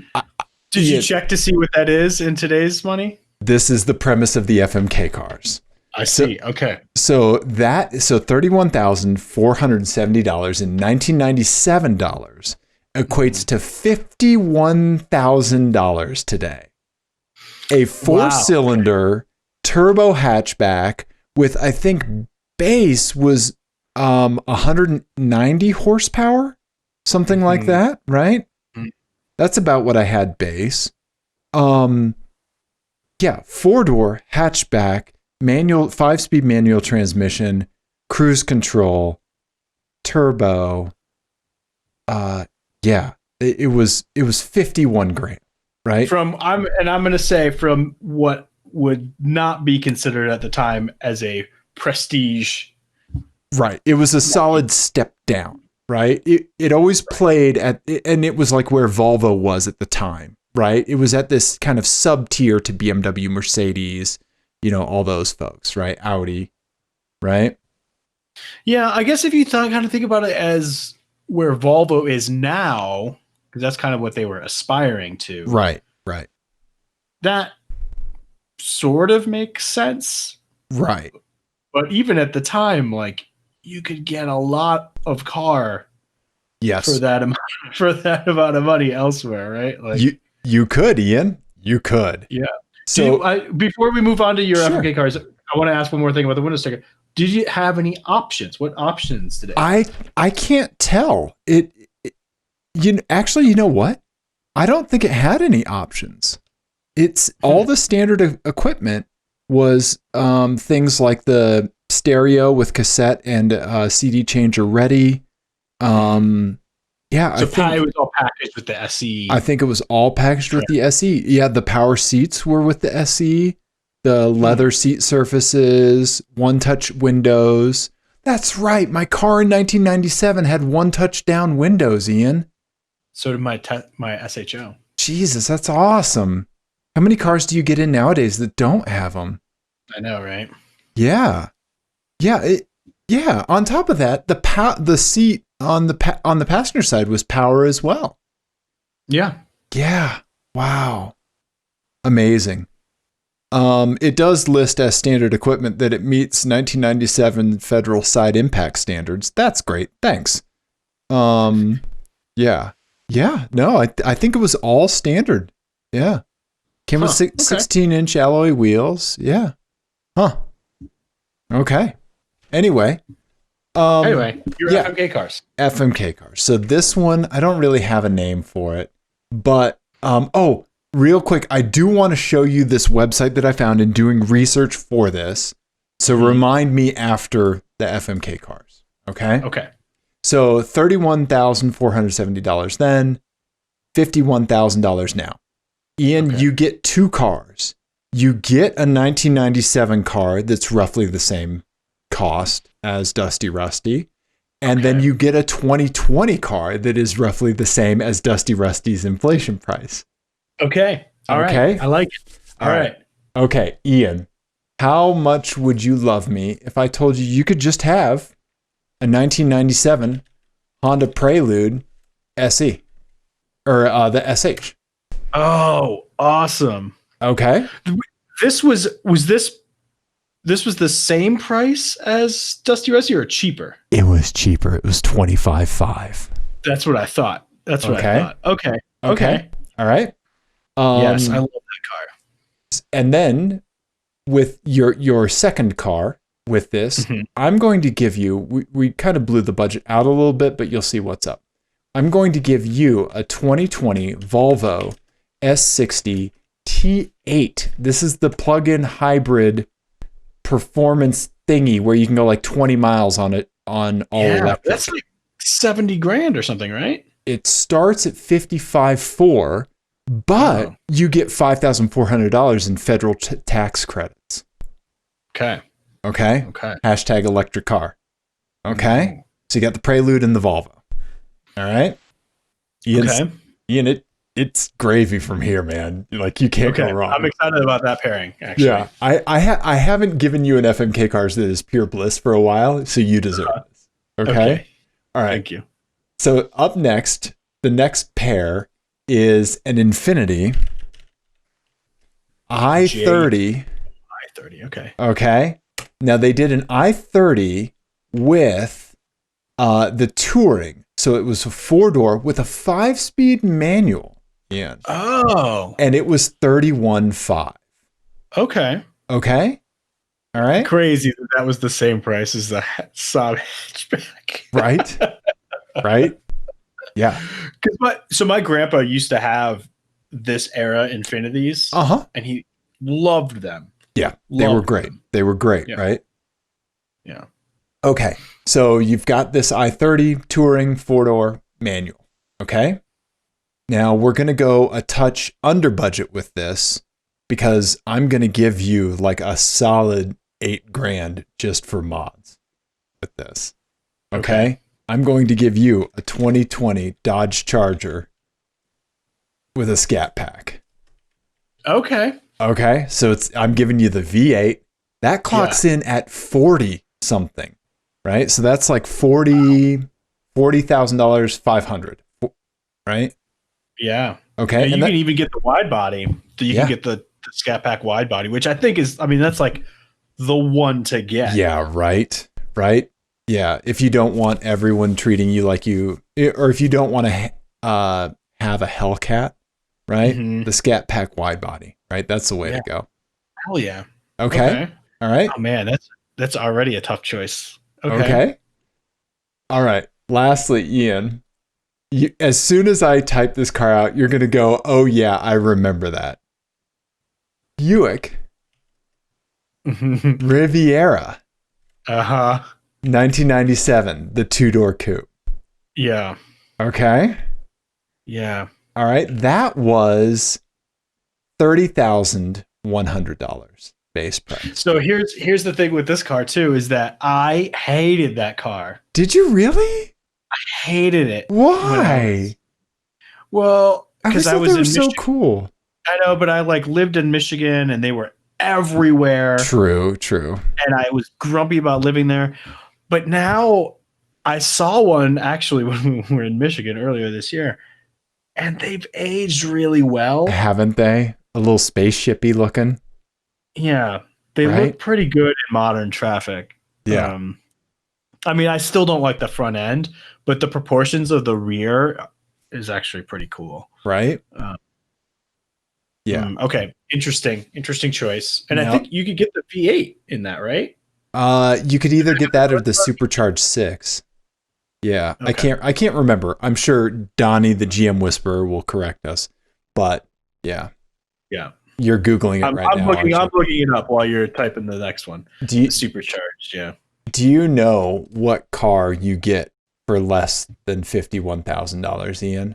Ian, you check to see what that is in today's money? This is the premise of the FMK cars. I see. Okay. So $31,470 in 1997 dollars equates to $51,000 today. A 4-cylinder turbo hatchback with, I think, base was 190 horsepower, something like that, right? That's about what I had base. Yeah, 4-door hatchback, manual, 5-speed manual transmission, cruise control, turbo. Yeah, it was 51 grand, right? I'm going to say from what would not be considered at the time as a prestige. Right. It was a solid step down, right? It always played at, and it was like where Volvo was at the time, right? It was at this kind of sub tier to BMW, Mercedes, all those folks, right? Audi, right? Yeah, I guess if you kind of think about it as where Volvo is now, because that's kind of what they were aspiring to. Right. That sort of makes sense. Right. But even at the time, like, you could get a lot of car for that amount of money elsewhere, right? Like you could, Ian. You could. Yeah. So before we move on to your FMK cars, I want to ask one more thing about the window sticker. Did you have any options? What options did it have? I can't tell. Actually, you know what? I don't think it had any options. It's all the standard equipment was things like the stereo with cassette and CD changer ready. Yeah, so it was all packaged with the SE. I think it was all packaged with the SE. Yeah, the power seats were with the SE, the leather seat surfaces, one-touch windows. That's right. My car in 1997 had one-touch down windows, Ian. So did my SHO. Jesus, that's awesome. How many cars do you get in nowadays that don't have them? I know, right? Yeah. Yeah. On top of that, the seat on the passenger side was power as well. Yeah. Yeah. Wow. Amazing. It does list as standard equipment that it meets 1997 federal side impact standards. That's great. Thanks. Yeah. No, I think it was all standard. Yeah. Came with 16-inch alloy wheels. Yeah. Huh. Okay. Anyway, your FMK cars. FMK cars. So this one, I don't really have a name for it, but real quick, I do want to show you this website that I found in doing research for this. So remind me after the FMK cars. Okay. Okay. So $31,470 then, $51,000 now. Ian, you get 2 cars. You get a 1997 car that's roughly the same cost as Dusty Rusty. And then you get a 2020 car that is roughly the same as Dusty Rusty's inflation price. Okay. All right. I like it. All right. Okay, Ian, how much would you love me if I told you could just have a 1997 Honda Prelude SE or the SH? Oh, awesome. Okay. This was the same price as Dusty Rusty or cheaper? It was cheaper. It was $25,500. That's what I thought. I thought. Okay. All right. Yes, I love that car. And then with your second car with this, I'm going to give you, we kind of blew the budget out a little bit, but you'll see what's up. I'm going to give you a 2020 Volvo S60 T8. This is the plug-in hybrid performance thingy where you can go like 20 miles on it on all electric. That's like 70 grand or something, right? It starts at 55.4, but you get $5,400 in federal tax credits. Okay. Hashtag electric car. Okay. So you got the Prelude and the Volvo. All right. Ian, it's gravy from here, man. Like, you can't go wrong. I'm excited about that pairing, actually. Yeah. I haven't given you an FMK cars that is pure bliss for a while, so you deserve this. Okay. All right. Thank you. So up next, the next pair is an Infiniti i30. i30, Okay. Now they did an i30 with the Touring. So it was a 4-door with a 5-speed manual. Yeah. Oh. And it was 31.5. Okay. Okay. All right. Crazy that was the same price as the Saab hatchback. Right. Yeah. So my grandpa used to have this era Infinitis. And he loved them. Yeah. They were great. They were great, right? Yeah. Okay. So you've got this i30 Touring 4-door manual. Okay. Now we're going to go a touch under budget with this because I'm going to give you like a solid $8,000 just for mods with this. Okay. I'm going to give you a 2020 Dodge Charger with a Scat Pack. Okay. So I'm giving you the V8. That clocks in at 40 something, right? So that's like $40,000, $500, right? Yeah. Okay. And you can even get the wide body. You can get the Scat Pack wide body, which I think is, that's like the one to get. Yeah. Right. Yeah. If you don't want everyone treating you like you, or if you don't want to have a Hellcat, right? The Scat Pack wide body, right? That's the way to go. Hell yeah. Okay. All right. Oh man, that's already a tough choice. Okay. All right. Lastly, Ian, as soon as I type this car out, you're going to go, oh yeah, I remember that. Buick Riviera. 1997, the 2-door coupe. Yeah. Okay. Yeah. All right. That was $30,100 base price. So here's the thing with this car too, is that I hated that car. Did you really? I hated it. Why? Because I was in so cool. I know, but I lived in Michigan and they were everywhere. True. And I was grumpy about living there. But now I saw one actually when we were in Michigan earlier this year, and they've aged really well. Haven't they? A little spaceshipy looking. Yeah. They look pretty good in modern traffic. Yeah. I still don't like the front end, but the proportions of the rear is actually pretty cool. Right? Okay. Interesting choice. And I think you could get the V8 in that, right? You could either get that or the supercharged 6. Yeah. Okay. I can't remember. I'm sure Donnie, the GM Whisperer, will correct us. But yeah. You're Googling it right now. I'm looking it up while you're typing the next one. Supercharged, yeah. Do you know what car you get for less than $51,000, Ian?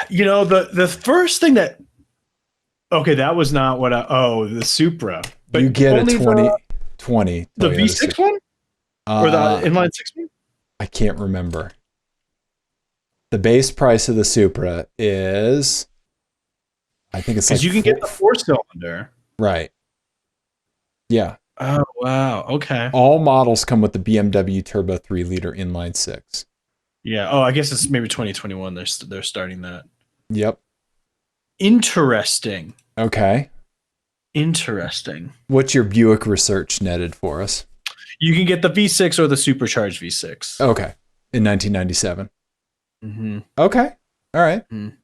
The first thing that that was not what the Supra. But you get a 2020 the V6 Supra. one? Or the inline 6 one? I can't remember. The base price of the Supra is, I think it's like, you can get the 4-cylinder. Right. Yeah. Oh, wow. Okay. All models come with the BMW Turbo 3-liter inline 6. Yeah. Oh, I guess it's maybe 2021. They're starting that. Yep. Interesting. Okay. Interesting. What's your Buick research netted for us? You can get the V6 or the supercharged V6. Okay. In 1997. Mm-hmm. Okay. All right. Mm-hmm.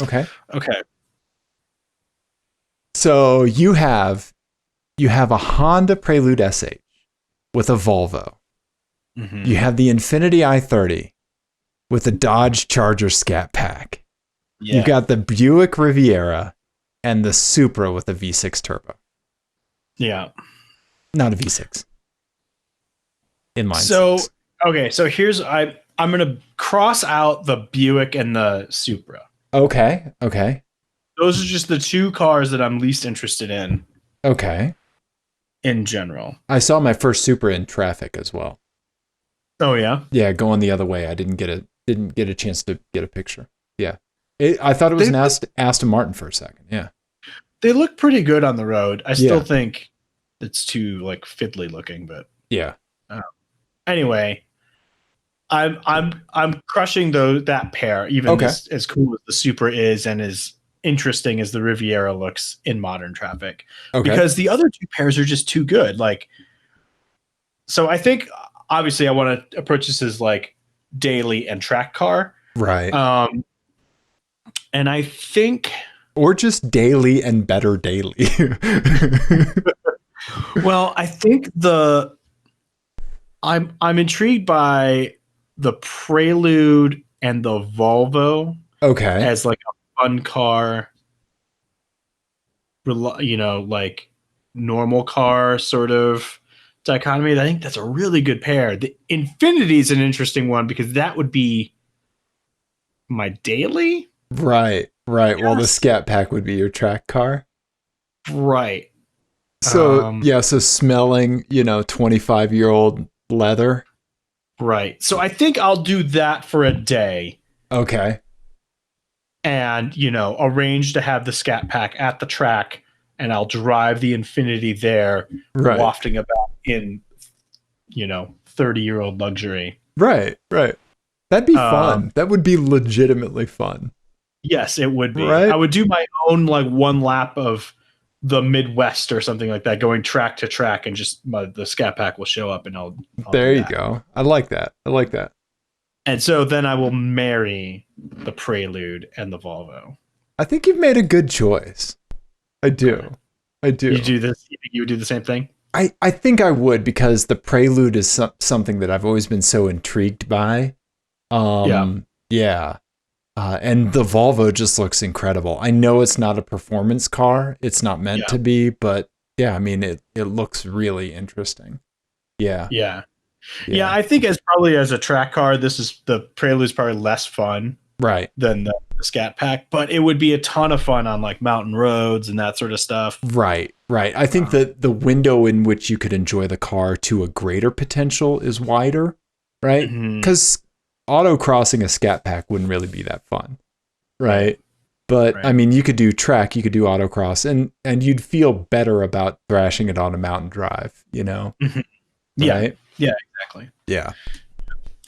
Okay. Okay. So you have a Honda Prelude SH with a Volvo. Mm-hmm. You have the Infiniti i30 with a Dodge Charger Scat Pack. You've got the Buick Riviera and the Supra with a V6 turbo. Yeah. Not a V6. Inline So, six. okay, so I'm going to cross out the Buick and the Supra. Okay. Those are just the two cars that I'm least interested in. Okay. In general. I saw my first Supra in traffic as well. Oh yeah? Yeah, going the other way. I didn't get a chance to get a picture. Yeah. I thought it was an Aston Martin for a second. Yeah. They look pretty good on the road. I still think it's too like fiddly looking, but yeah. Anyway, I'm crushing that pair, even as cool as the Supra is and as interesting as the Riviera looks in modern traffic. Because the other two pairs are just too good. Like, so I think obviously I want to approach this as like daily and track car. Right. And I think, or just daily and better daily. well, I think I'm intrigued by the Prelude and the Volvo. Okay. As like a fun car, like normal car sort of dichotomy. I think that's a really good pair. The Infiniti is an interesting one because that would be my daily. Right. Yes. Well, the Scat Pack would be your track car. Right. So, so smelling, 25-year-old leather. Right. So I think I'll do that for a day. Okay. And, arrange to have the Scat Pack at the track, and I'll drive the Infiniti there, wafting about in, 30-year-old luxury. Right. That'd be fun. That would be legitimately fun. Yes, it would be. Right? I would do my own like one lap of the Midwest or something like that, going track to track, and just the Scat Pack will show up, and I'll there you go. I like that. And so then I will marry the Prelude and the Volvo. I think you've made a good choice. I do. You do this? You think you would do the same thing? I think I would, because the Prelude is something that I've always been so intrigued by. Yeah. And the Volvo just looks incredible. I know it's not a performance car. It's not meant to be, but yeah, I mean, it looks really interesting. Yeah. Yeah, I think as a track car, the Prelude's probably less fun, than the Scat Pack, but it would be a ton of fun on like mountain roads and that sort of stuff. Right. I think that the window in which you could enjoy the car to a greater potential is wider, right? Because autocrossing a Scat Pack wouldn't really be that fun, right? But I mean, you could do track, you could do autocross, and you'd feel better about thrashing it on a mountain drive, Right? Yeah, exactly. Yeah.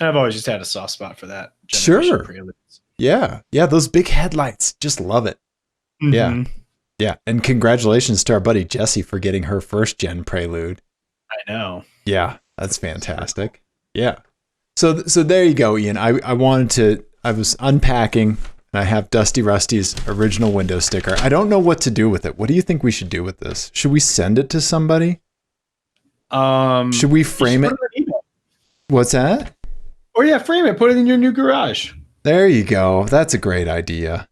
I've always just had a soft spot for that. Sure. Preludes. Yeah. Those big headlights, just love it. Yeah. And congratulations to our buddy Jesse for getting her first gen Prelude. I know. Yeah, that's fantastic. Yeah. So there you go, Ian. I was unpacking, and I have Dusty Rusty's original window sticker. I don't know what to do with it. What do you think we should do with this? Should we send it to somebody? Should we frame it? What's that? Oh yeah, frame it. Put it in your new garage. There you go. That's a great idea.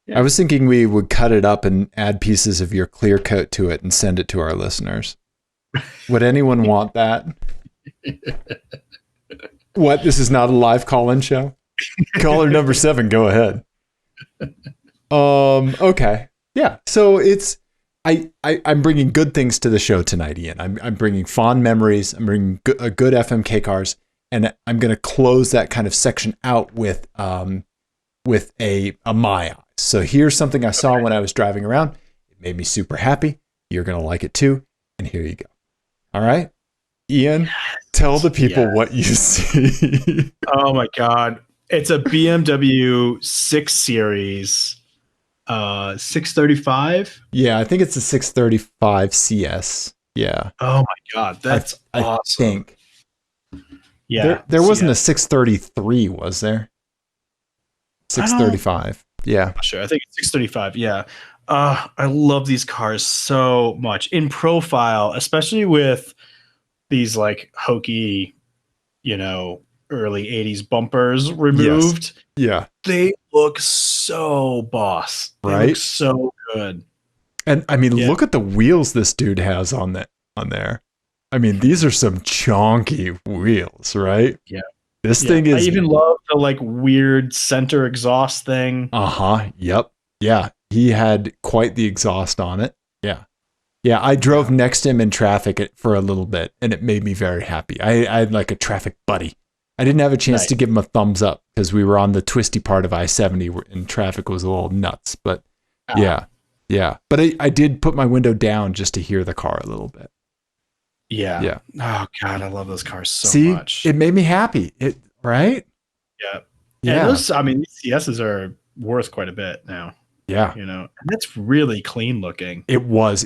Yeah. I was thinking we would cut it up and add pieces of your clear coat to it and send it to our listeners. Would anyone want that? What? This is not a live call-in show? Caller number 7, go ahead. Okay. Yeah. So I'm bringing good things to the show tonight, Ian. I'm bringing fond memories. I'm bringing a good FMK cars, and I'm going to close that kind of section out with a my eyes. So here's something I saw when I was driving around. It made me super happy. You're going to like it too. And here you go. All right, Ian, tell the people what you see. Oh my God. It's a BMW 6 Series. 635. Yeah, I think it's a 635 CS. Yeah. Oh my God, that's awesome. I think. Yeah. There wasn't a 633, was there? 635. Yeah. Sure. I think it's 635. Yeah. I love these cars so much in profile, especially with these like hokey, early 80s bumpers removed. Yeah. They look so boss. They look Right? so good. And I mean, Yeah. look at the wheels this dude has on there. I mean, these are some chonky wheels, right? Yeah. This Yeah. thing I is even love the like weird center exhaust thing. Yep. Yeah. He had quite the exhaust on it. Yeah. Yeah, I drove next to him in traffic for a little bit, and it made me very happy. I had like a traffic buddy. I didn't have a chance to give him a thumbs up because we were on the twisty part of I-70 and traffic was a little nuts. But yeah. But I did put my window down just to hear the car a little bit. Yeah. Yeah. Oh God, I love those cars so See, much. it made me happy. Right? Yeah. Yeah. And those, I mean, these CSs are worth quite a bit now. Yeah. You know, and that's really clean looking. It was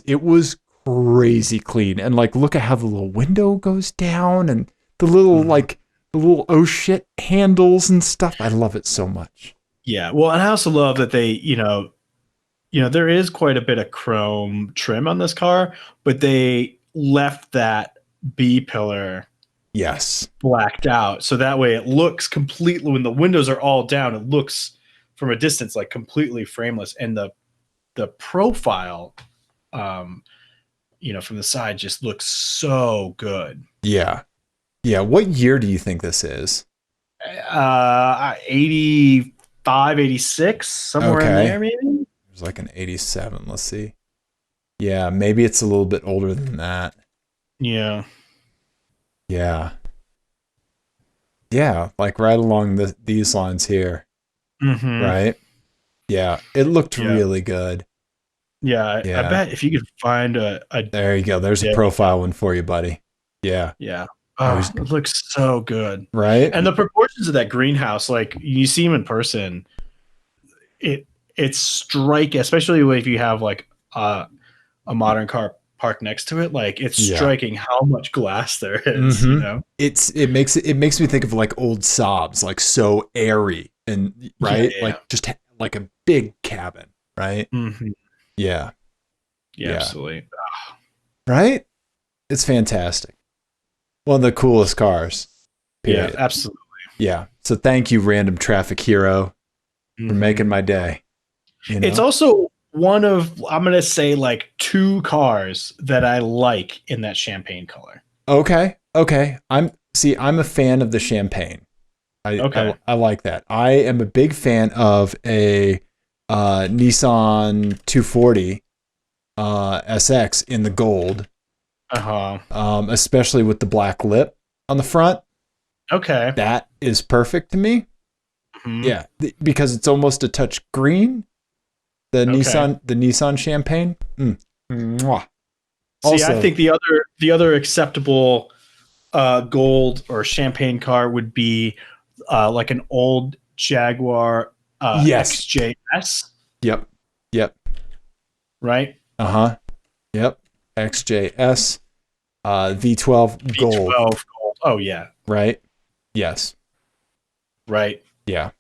crazy clean. And like, look at how the little window goes down and the little the little oh shit handles and stuff. I love it so much. Yeah. Well, and I also love that they, there is quite a bit of chrome trim on this car, but they left that B pillar blacked out. So that way it looks completely, when the windows are all down, it looks from a distance like completely frameless. And the profile, from the side just looks so good. Yeah. Yeah. What year do you think this is? 85, 86, somewhere in there, maybe. It was like an 87. Let's see. Yeah, maybe it's a little bit older than that. Yeah. Yeah. Yeah, like right along these lines here. Mm-hmm. Right? Yeah, it looked really good. Yeah, I bet if you could find a there you go. There's a profile one for you, buddy. Yeah. Yeah. Oh, it looks so good. Right? And the proportions of that greenhouse, like you see them in person, it's striking, especially if you have like a modern car parked next to it. Like it's striking how much glass there is. You know, it makes me think of like old Saabs, like so airy and like just like a big cabin, right? Mm-hmm. Yeah, absolutely. Right? It's fantastic. One of the coolest cars. Period. Yeah, absolutely. Yeah. So thank you, random traffic hero, for making my day. You know? It's also one of, I'm going to say, like 2 cars that I like in that champagne color. Okay. I'm a fan of the champagne. I like that. I am a big fan of a Nissan 240 SX in the gold. Especially with the black lip on the front. Okay. That is perfect to me. Mm-hmm. Yeah, because it's almost a touch green. The Nissan champagne. Mwah. See, I think the other acceptable gold or champagne car would be like an old Jaguar XJS. Yep. Right? Yep. XJS. V12 gold. V12 gold. Oh yeah. Right? Yes. Right. Yeah.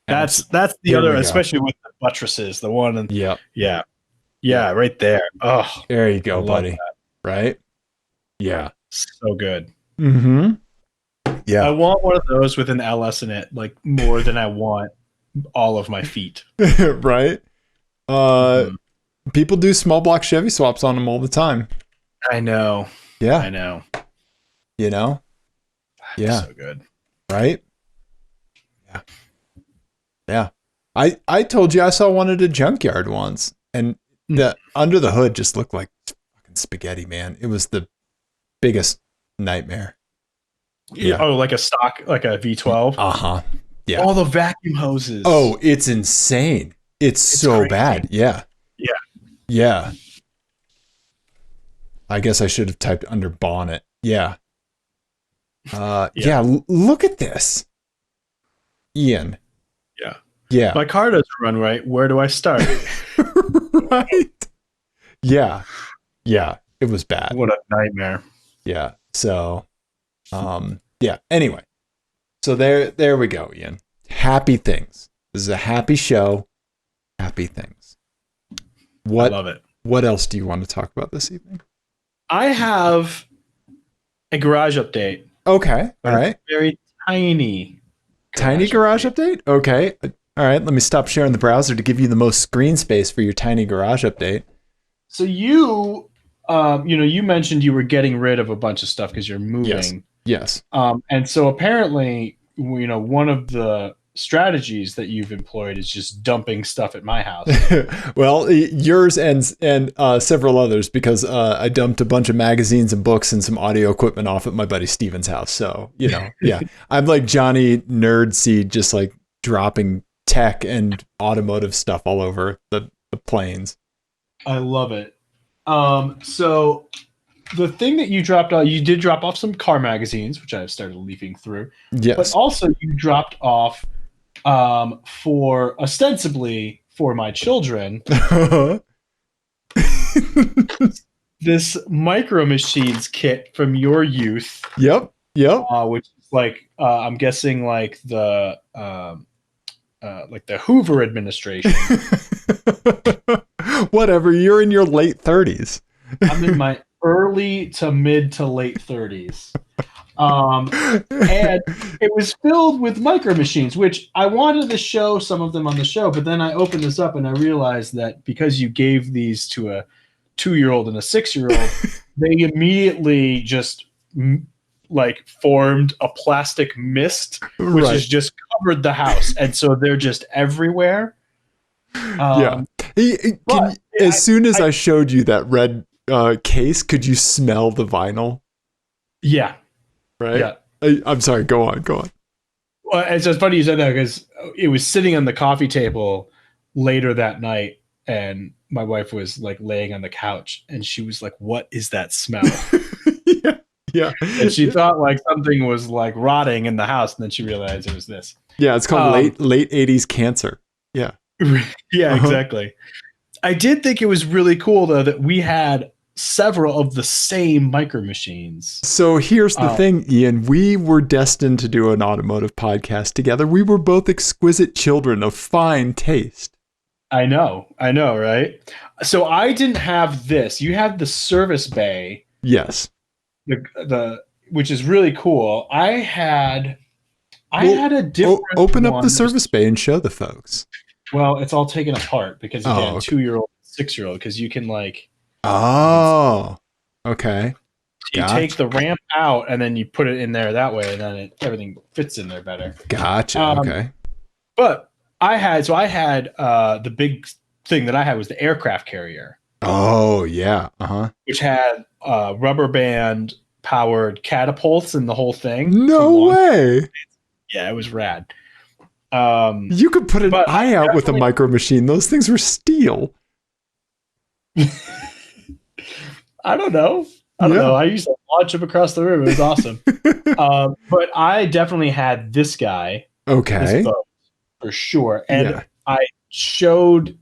That's the other, especially with the buttresses, the one and yeah, right there. Oh, there you go, buddy. That. Right? Yeah. So good. Mm-hmm. Yeah. I want one of those with an LS in it, like more than I want all of my feet. Right? People do small block Chevy swaps on them all the time. I know. Yeah. I know. You know? That's so good. Right? Yeah. I told you I saw one at a junkyard once, and the under the hood just looked like fucking spaghetti, man. It was the biggest nightmare. Yeah. Oh, like a stock, like a V12? Yeah. All the vacuum hoses. Oh, it's insane. It's so crazy. Bad. Yeah. I guess I should have typed under bonnet. Yeah. Look at this. Ian. Yeah. My car doesn't run right. Where do I start? Right. Yeah. It was bad. What a nightmare. Yeah. So, anyway. So there we go, Ian. Happy things. This is a happy show. Happy things. I love it. What else do you want to talk about this evening? I have a garage update. Okay. All right. Very Tiny garage update? Okay. All right. Let me stop sharing the browser to give you the most screen space for your tiny garage update. So you mentioned you were getting rid of a bunch of stuff because you're moving. Yes. And so apparently, one of the strategies that you've employed is just dumping stuff at my house. Well, yours and several others, because I dumped a bunch of magazines and books and some audio equipment off at my buddy Steven's house. So, yeah, I'm like Johnny Nerdseed, just like dropping tech and automotive stuff all over the planes. I love it. So the thing that you dropped off, you did drop off some car magazines, which I've started leafing through. Yes. But also you dropped off for ostensibly for my children this Micro Machines kit from your youth. Yep. Which is like I'm guessing like the Hoover administration. Whatever. You're in your late 30s. I'm in my early to mid to late 30s. And it was filled with Micro Machines, which I wanted to show some of them on the show, but then I opened this up and I realized that because you gave these to a 2-year-old and a 6-year-old, they immediately just like formed a plastic mist, which has just covered the house. And so they're just everywhere. As soon as I showed you that red case, could you smell the vinyl? Yeah. Right? Yeah. I'm sorry. Go on. Well, it's just funny you said that because it was sitting on the coffee table later that night, and my wife was like laying on the couch, and she was like, "What is that smell?" Yeah. And she thought like something was like rotting in the house, and then she realized it was this. Yeah, it's called late 80s cancer. Yeah. Yeah, exactly. I did think it was really cool though that we had several of the same Micro Machines. So here's the thing, Ian. We were destined to do an automotive podcast together. We were both exquisite children of fine taste. I know, right? So I didn't have this. You had the service bay. Yes. The which is really cool. I had a different open up the service bay and show the folks. Well, it's all taken apart because again, 2-year-old, 6-year-old, because you can like. Oh, okay. You take the ramp out and then you put it in there that way, and then everything fits in there better. Gotcha. Okay. But I had the big thing that I had was the aircraft carrier. Oh yeah. Which had rubber band powered catapults and the whole thing. No way. Yeah, it was rad. You could put an eye out with a Micro Machine. Those things were steel. I don't know. I used to launch him across the room. It was awesome. But I definitely had this guy. Okay. This boat, for sure. And I showed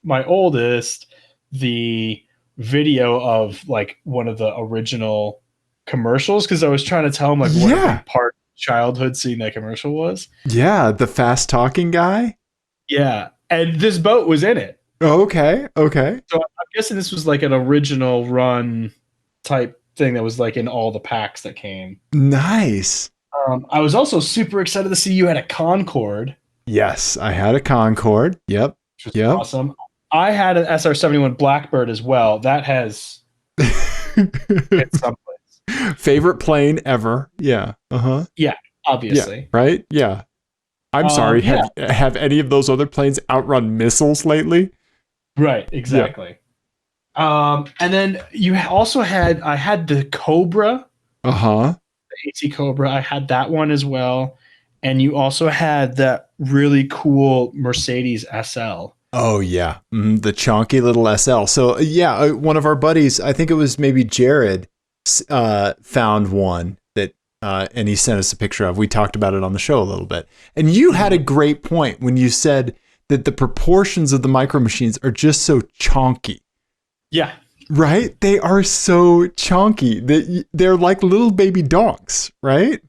my oldest the video of like one of the original commercials because I was trying to tell him like what a big part of childhood seeing that commercial was. Yeah, the fast talking guy. Yeah, and this boat was in it. Okay. So I'm guessing this was like an original run type thing that was like in all the packs that came. Nice. I was also super excited to see you had a Concorde. Yes, I had a Concorde. Yep. Which was awesome. I had an SR-71 Blackbird as well. That has hit someplace. Favorite plane ever. Yeah. Yeah, obviously. Yeah, right? Yeah. I'm sorry. Have any of those other planes outrun missiles lately? Right, exactly. Yeah. And then I had the Cobra. The AT Cobra. I had that one as well. And you also had that really cool Mercedes SL. Oh, yeah. The chonky little SL. So, yeah, one of our buddies, I think it was maybe Jared, found one that, and he sent us a picture of. We talked about it on the show a little bit. And you had a great point when you said that the proportions of the Micro Machines are just so chonky. Yeah. Right? They are so chonky. They're like little baby dogs, right?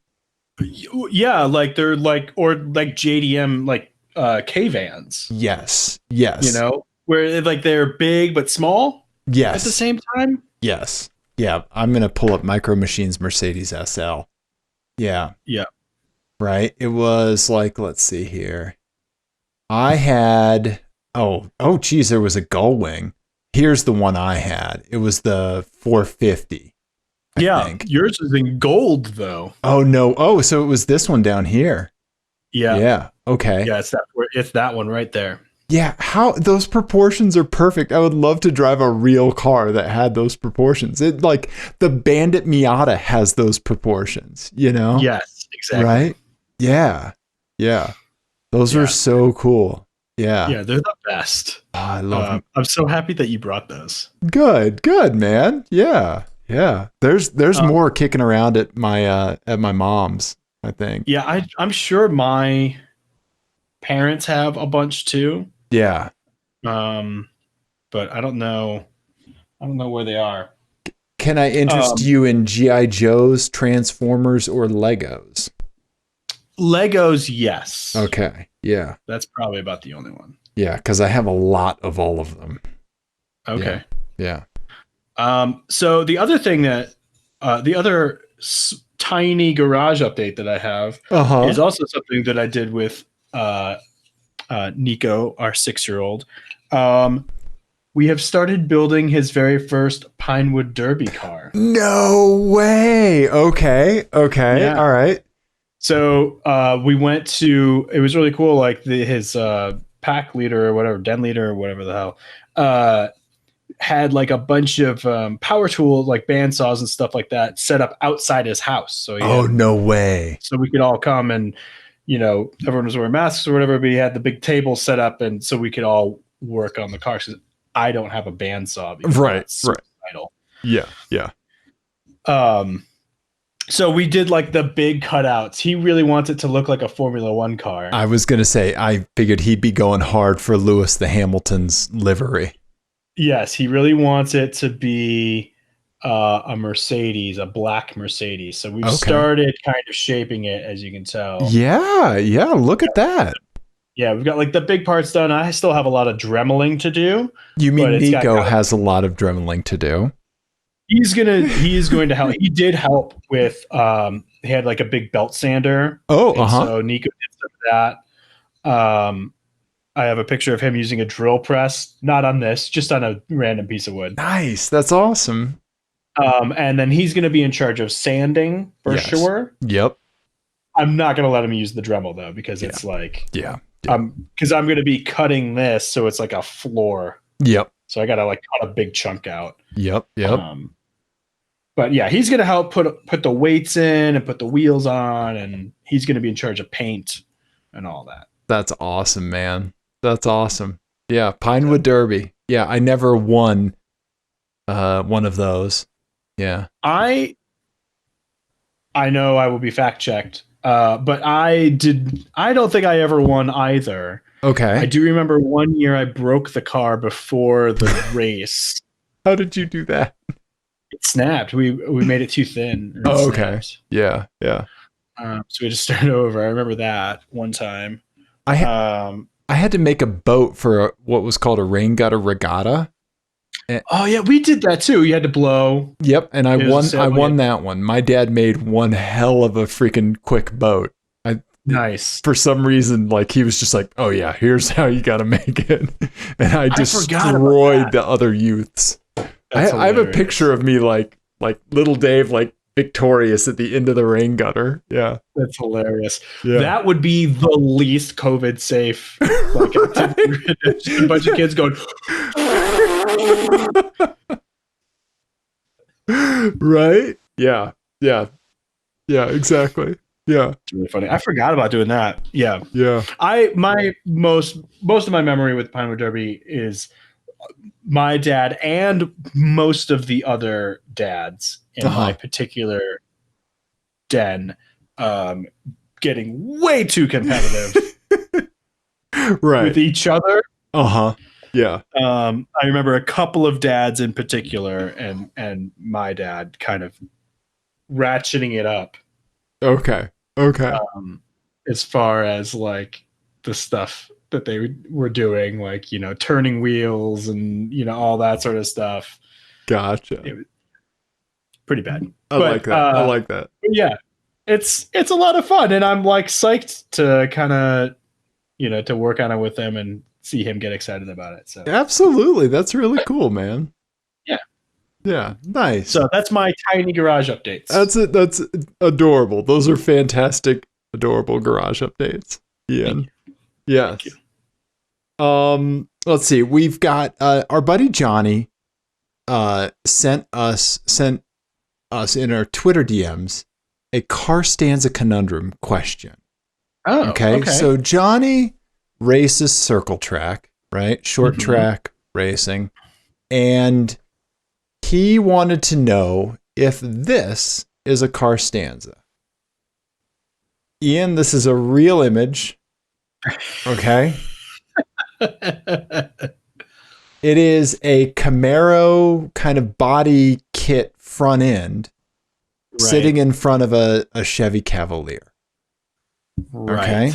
Yeah, like they're like, or like JDM, like K vans. Yes. You know, where like they're big but small. Yes. At the same time. Yes. Yeah. I'm gonna pull up Micro Machines Mercedes SL. Yeah. Yeah. right? It was like, let's see here. I had, geez, there was a gull wing. Here's the one I had. It was the 450. I think. Yours is in gold though. Oh no. Oh, so it was this one down here. Yeah. Yeah. Okay. Yeah, it's that one right there. Yeah, how those proportions are perfect. I would love to drive a real car that had those proportions. It like the Bandit Miata has those proportions, you know? Yes, exactly. Right? Yeah. Yeah. Those are so cool. Yeah. Yeah, they're the best. Oh, I love them. I'm so happy that you brought those. Good, man. Yeah. Yeah. There's more kicking around at my mom's, I think. Yeah, I'm sure my parents have a bunch too. Yeah. But I don't know where they are. Can I interest you in G.I. Joes, Transformers, or Legos? Legos, yes. Okay. Yeah. That's probably about the only one. Yeah, because I have a lot of all of them. Okay. Yeah. So the other thing that the other tiny garage update that I have is also something that I did with Nico, our 6-year-old. We have started building his very first Pinewood Derby car. No way. Okay. Yeah. All right. So we went to, it was really cool. Like his pack leader or whatever, den leader or whatever the hell, had like a bunch of power tools, like bandsaws and stuff like that, set up outside his house. So no way. So we could all come and, everyone was wearing masks or whatever, but he had the big table set up, and so we could all work on the car. I don't have a bandsaw. Right. Yeah. So we did like the big cutouts. He really wants it to look like a Formula One car. I was going to say, I figured he'd be going hard for Lewis the Hamilton's livery. Yes, he really wants it to be a Mercedes, a black Mercedes. So we've started kind of shaping it, as you can tell. Yeah. Look at that. Yeah, we've got like the big parts done. I still have a lot of dremeling to do. You mean Nico has a lot of dremeling to do? He is going to help. He did help with he had like a big belt sander. So Nico did some of that. I have a picture of him using a drill press, not on this, just on a random piece of wood. Nice. That's awesome. And then he's going to be in charge of sanding for sure. Yep. I'm not going to let him use the Dremel though, because it's like, because I'm going to be cutting this. So it's like a floor. Yep. So I got to like cut a big chunk out. Yep. But yeah, he's going to help put the weights in and put the wheels on, and he's going to be in charge of paint and all that. That's awesome, man. That's awesome. Yeah. Pinewood Derby. Yeah. I never won one of those. Yeah. I know I will be fact checked. But I don't think I ever won either. Okay. I do remember one year I broke the car before the race. How did you do that? It snapped. We made it too thin. Okay. Yeah. So we had to start over. I remember that one time. I had to make a boat for what was called a rain gutter regatta. Oh yeah, we did that too. You had to blow. Yep, and I won that one. My dad made one hell of a freaking quick boat. Nice. For some reason, like he was just like, "Oh yeah, here's how you got to make it," and I destroyed the other youths. I have a picture of me like little Dave, like victorious at the end of the rain gutter. Yeah, that's hilarious. Yeah. That would be the least COVID safe. Like a bunch of kids going. Right? Yeah, exactly. Yeah, it's really funny. I forgot about doing that. Yeah. My most of my memory with Pinewood Derby is my dad and most of the other dads in my particular den getting way too competitive with each other. Yeah. I remember a couple of dads in particular and my dad kind of ratcheting it up. Okay. As far as like the stuff that they were doing, like, turning wheels and, all that sort of stuff. Gotcha. It was pretty bad. I like that. Yeah. it's a lot of fun, and I'm like psyched to kind of, to work on it with him and see him get excited about it. So Absolutely. That's really cool, man. yeah. Yeah. Nice. So that's my tiny garage updates. That's it. That's adorable. Those are fantastic, adorable garage updates. Ian. Yes. Let's see. We've got our buddy Johnny sent us in our Twitter DMs a car stanza conundrum question. Oh, okay. So Johnny races circle track, right? Short track racing. And he wanted to know if this is a car stanza. Ian, this is a real image. Okay. It is a Camaro kind of body kit front end sitting in front of a Chevy Cavalier. Right. Okay.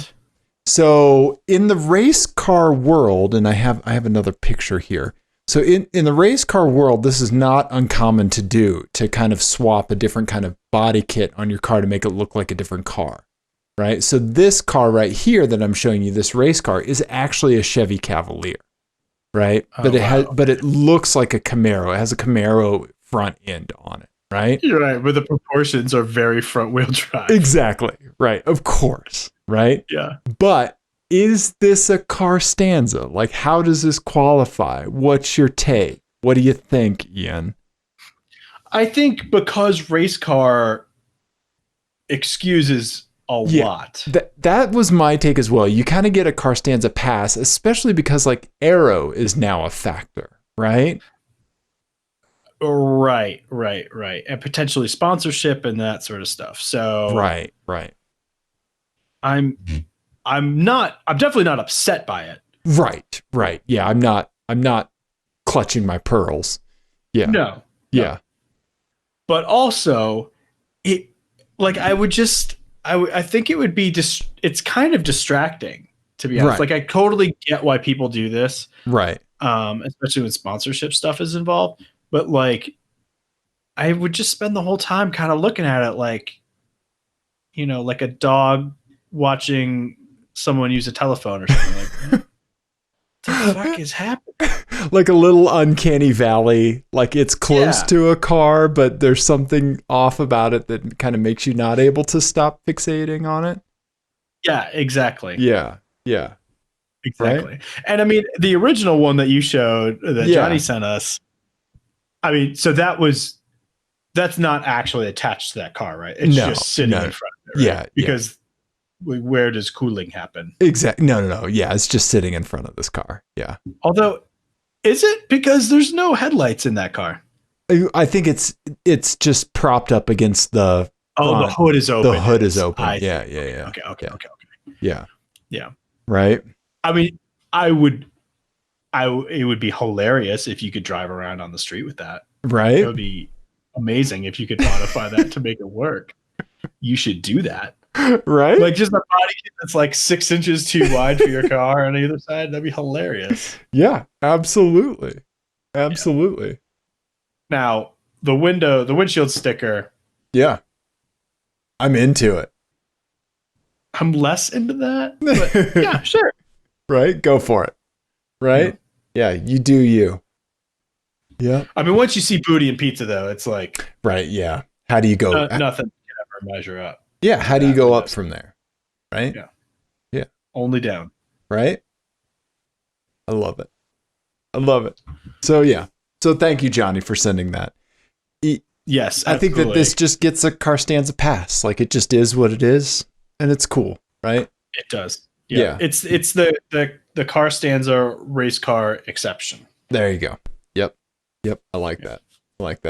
So in the race car world, and I have another picture here. So in the race car world, this is not uncommon to do, to kind of swap a different kind of body kit on your car to make it look like a different car. Right. So this car right here that I'm showing you, this race car, is actually a Chevy Cavalier. Right. But it looks like a Camaro. It has a Camaro front end on it. Right. You're right. But the proportions are very front wheel drive. Exactly. Right. Of course. Right. Yeah. But is this a car stanza? Like, how does this qualify? What's your take? What do you think, Ian? I think because race car excuses a lot. That was my take as well. You kind of get a car stanza pass, especially because like aero is now a factor, right? Right. And potentially sponsorship and that sort of stuff. So right. I'm definitely not upset by it. Right. Yeah, I'm not clutching my pearls. Yeah. No. Yeah. But also I think it would be it's kind of distracting, to be honest. Right. Like, I totally get why people do this. Right. Especially when sponsorship stuff is involved. But like, I would just spend the whole time kind of looking at it like, like a dog watching someone use a telephone or something. Like, what the fuck is happening? Like a little uncanny valley. Like it's close to a car, but there's something off about it that kind of makes you not able to stop fixating on it. Yeah, exactly. Yeah. Exactly. Right? And I mean, the original one that you showed that Johnny sent us, I mean, so that's not actually attached to that car, right? It's just sitting in front of it. Right? Yeah. Because where does cooling happen? Exactly. No. Yeah, it's just sitting in front of this car. Yeah. Although, is it? Because there's no headlights in that car. I think it's just propped up against the. The hood is open. The hood is open. Yeah. Okay. Yeah. Right. I mean, it would be hilarious if you could drive around on the street with that. Right. It would be amazing if you could modify that to make it work. You should do that. Right. Like just a body kit that's like 6 inches too wide for your car on either side. That'd be hilarious. Yeah, absolutely. Yeah. Now, the windshield sticker. Yeah. I'm into it. I'm less into that. But yeah, sure. Right? Go for it. Right? Yeah, you do you. Yeah. I mean, once you see booty and pizza, though, it's like. Right, yeah. How do you go? Nothing can ever measure up. Yeah, how do you go up from there? Right? Yeah. Only down. Right? I love it. So, yeah. So, thank you, Johnny, for sending that. Yes, I think that this just gets a car stanza pass. Like, it just is what it is, and it's cool, right? It does. Yeah. It's the car stanza race car exception. There you go. Yep. I like that.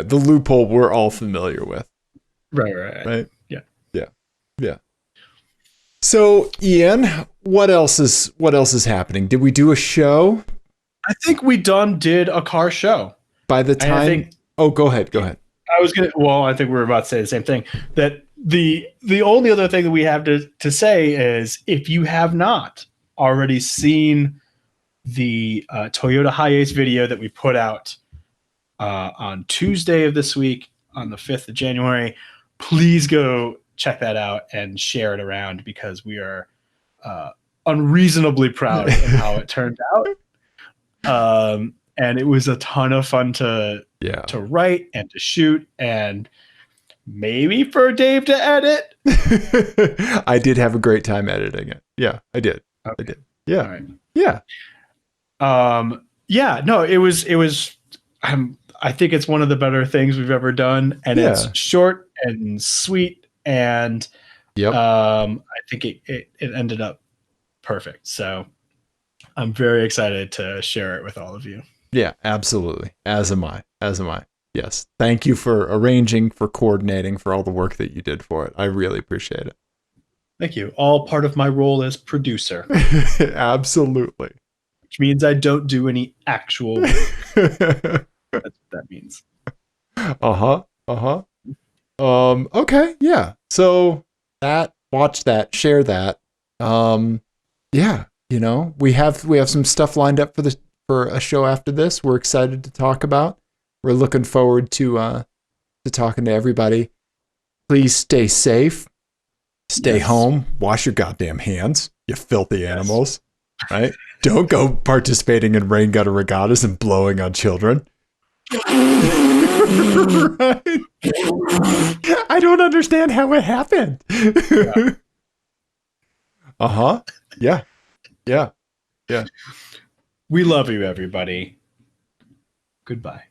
The loophole we're all familiar with. Right. Yeah. So, Ian, what else is happening? Did we do a show? I think we did a car show. By the time go ahead. I think we're about to say the same thing. That the only other thing that we have to say is, if you have not already seen the Toyota Hiace video that we put out on Tuesday of this week, on the 5th of January, please go check that out and share it around, because we are unreasonably proud of how it turned out. And it was a ton of fun to write and to shoot, and maybe for Dave to edit. I did have a great time editing it. Yeah, I did. Okay. I did. Yeah. All right. Yeah. Yeah, no, it was, I think it's one of the better things we've ever done, and it's short and sweet, and I think it ended up perfect. So I'm very excited to share it with all of you. Yeah, absolutely. As am I. Yes. Thank you for arranging, for coordinating, for all the work that you did for it. I really appreciate it. Thank you. All part of my role as producer. Absolutely. Which means I don't do any actual work. That's what that means. Okay, yeah. So watch that, share that. Yeah, we have some stuff lined up for a show after this. We're excited to talk about. We're looking forward to talking to everybody. Please stay safe. Stay home. Wash your goddamn hands, you filthy animals. Right? Don't go participating in rain gutter regattas and blowing on children. Right? I don't understand how it happened. Yeah. We love you, everybody. Goodbye.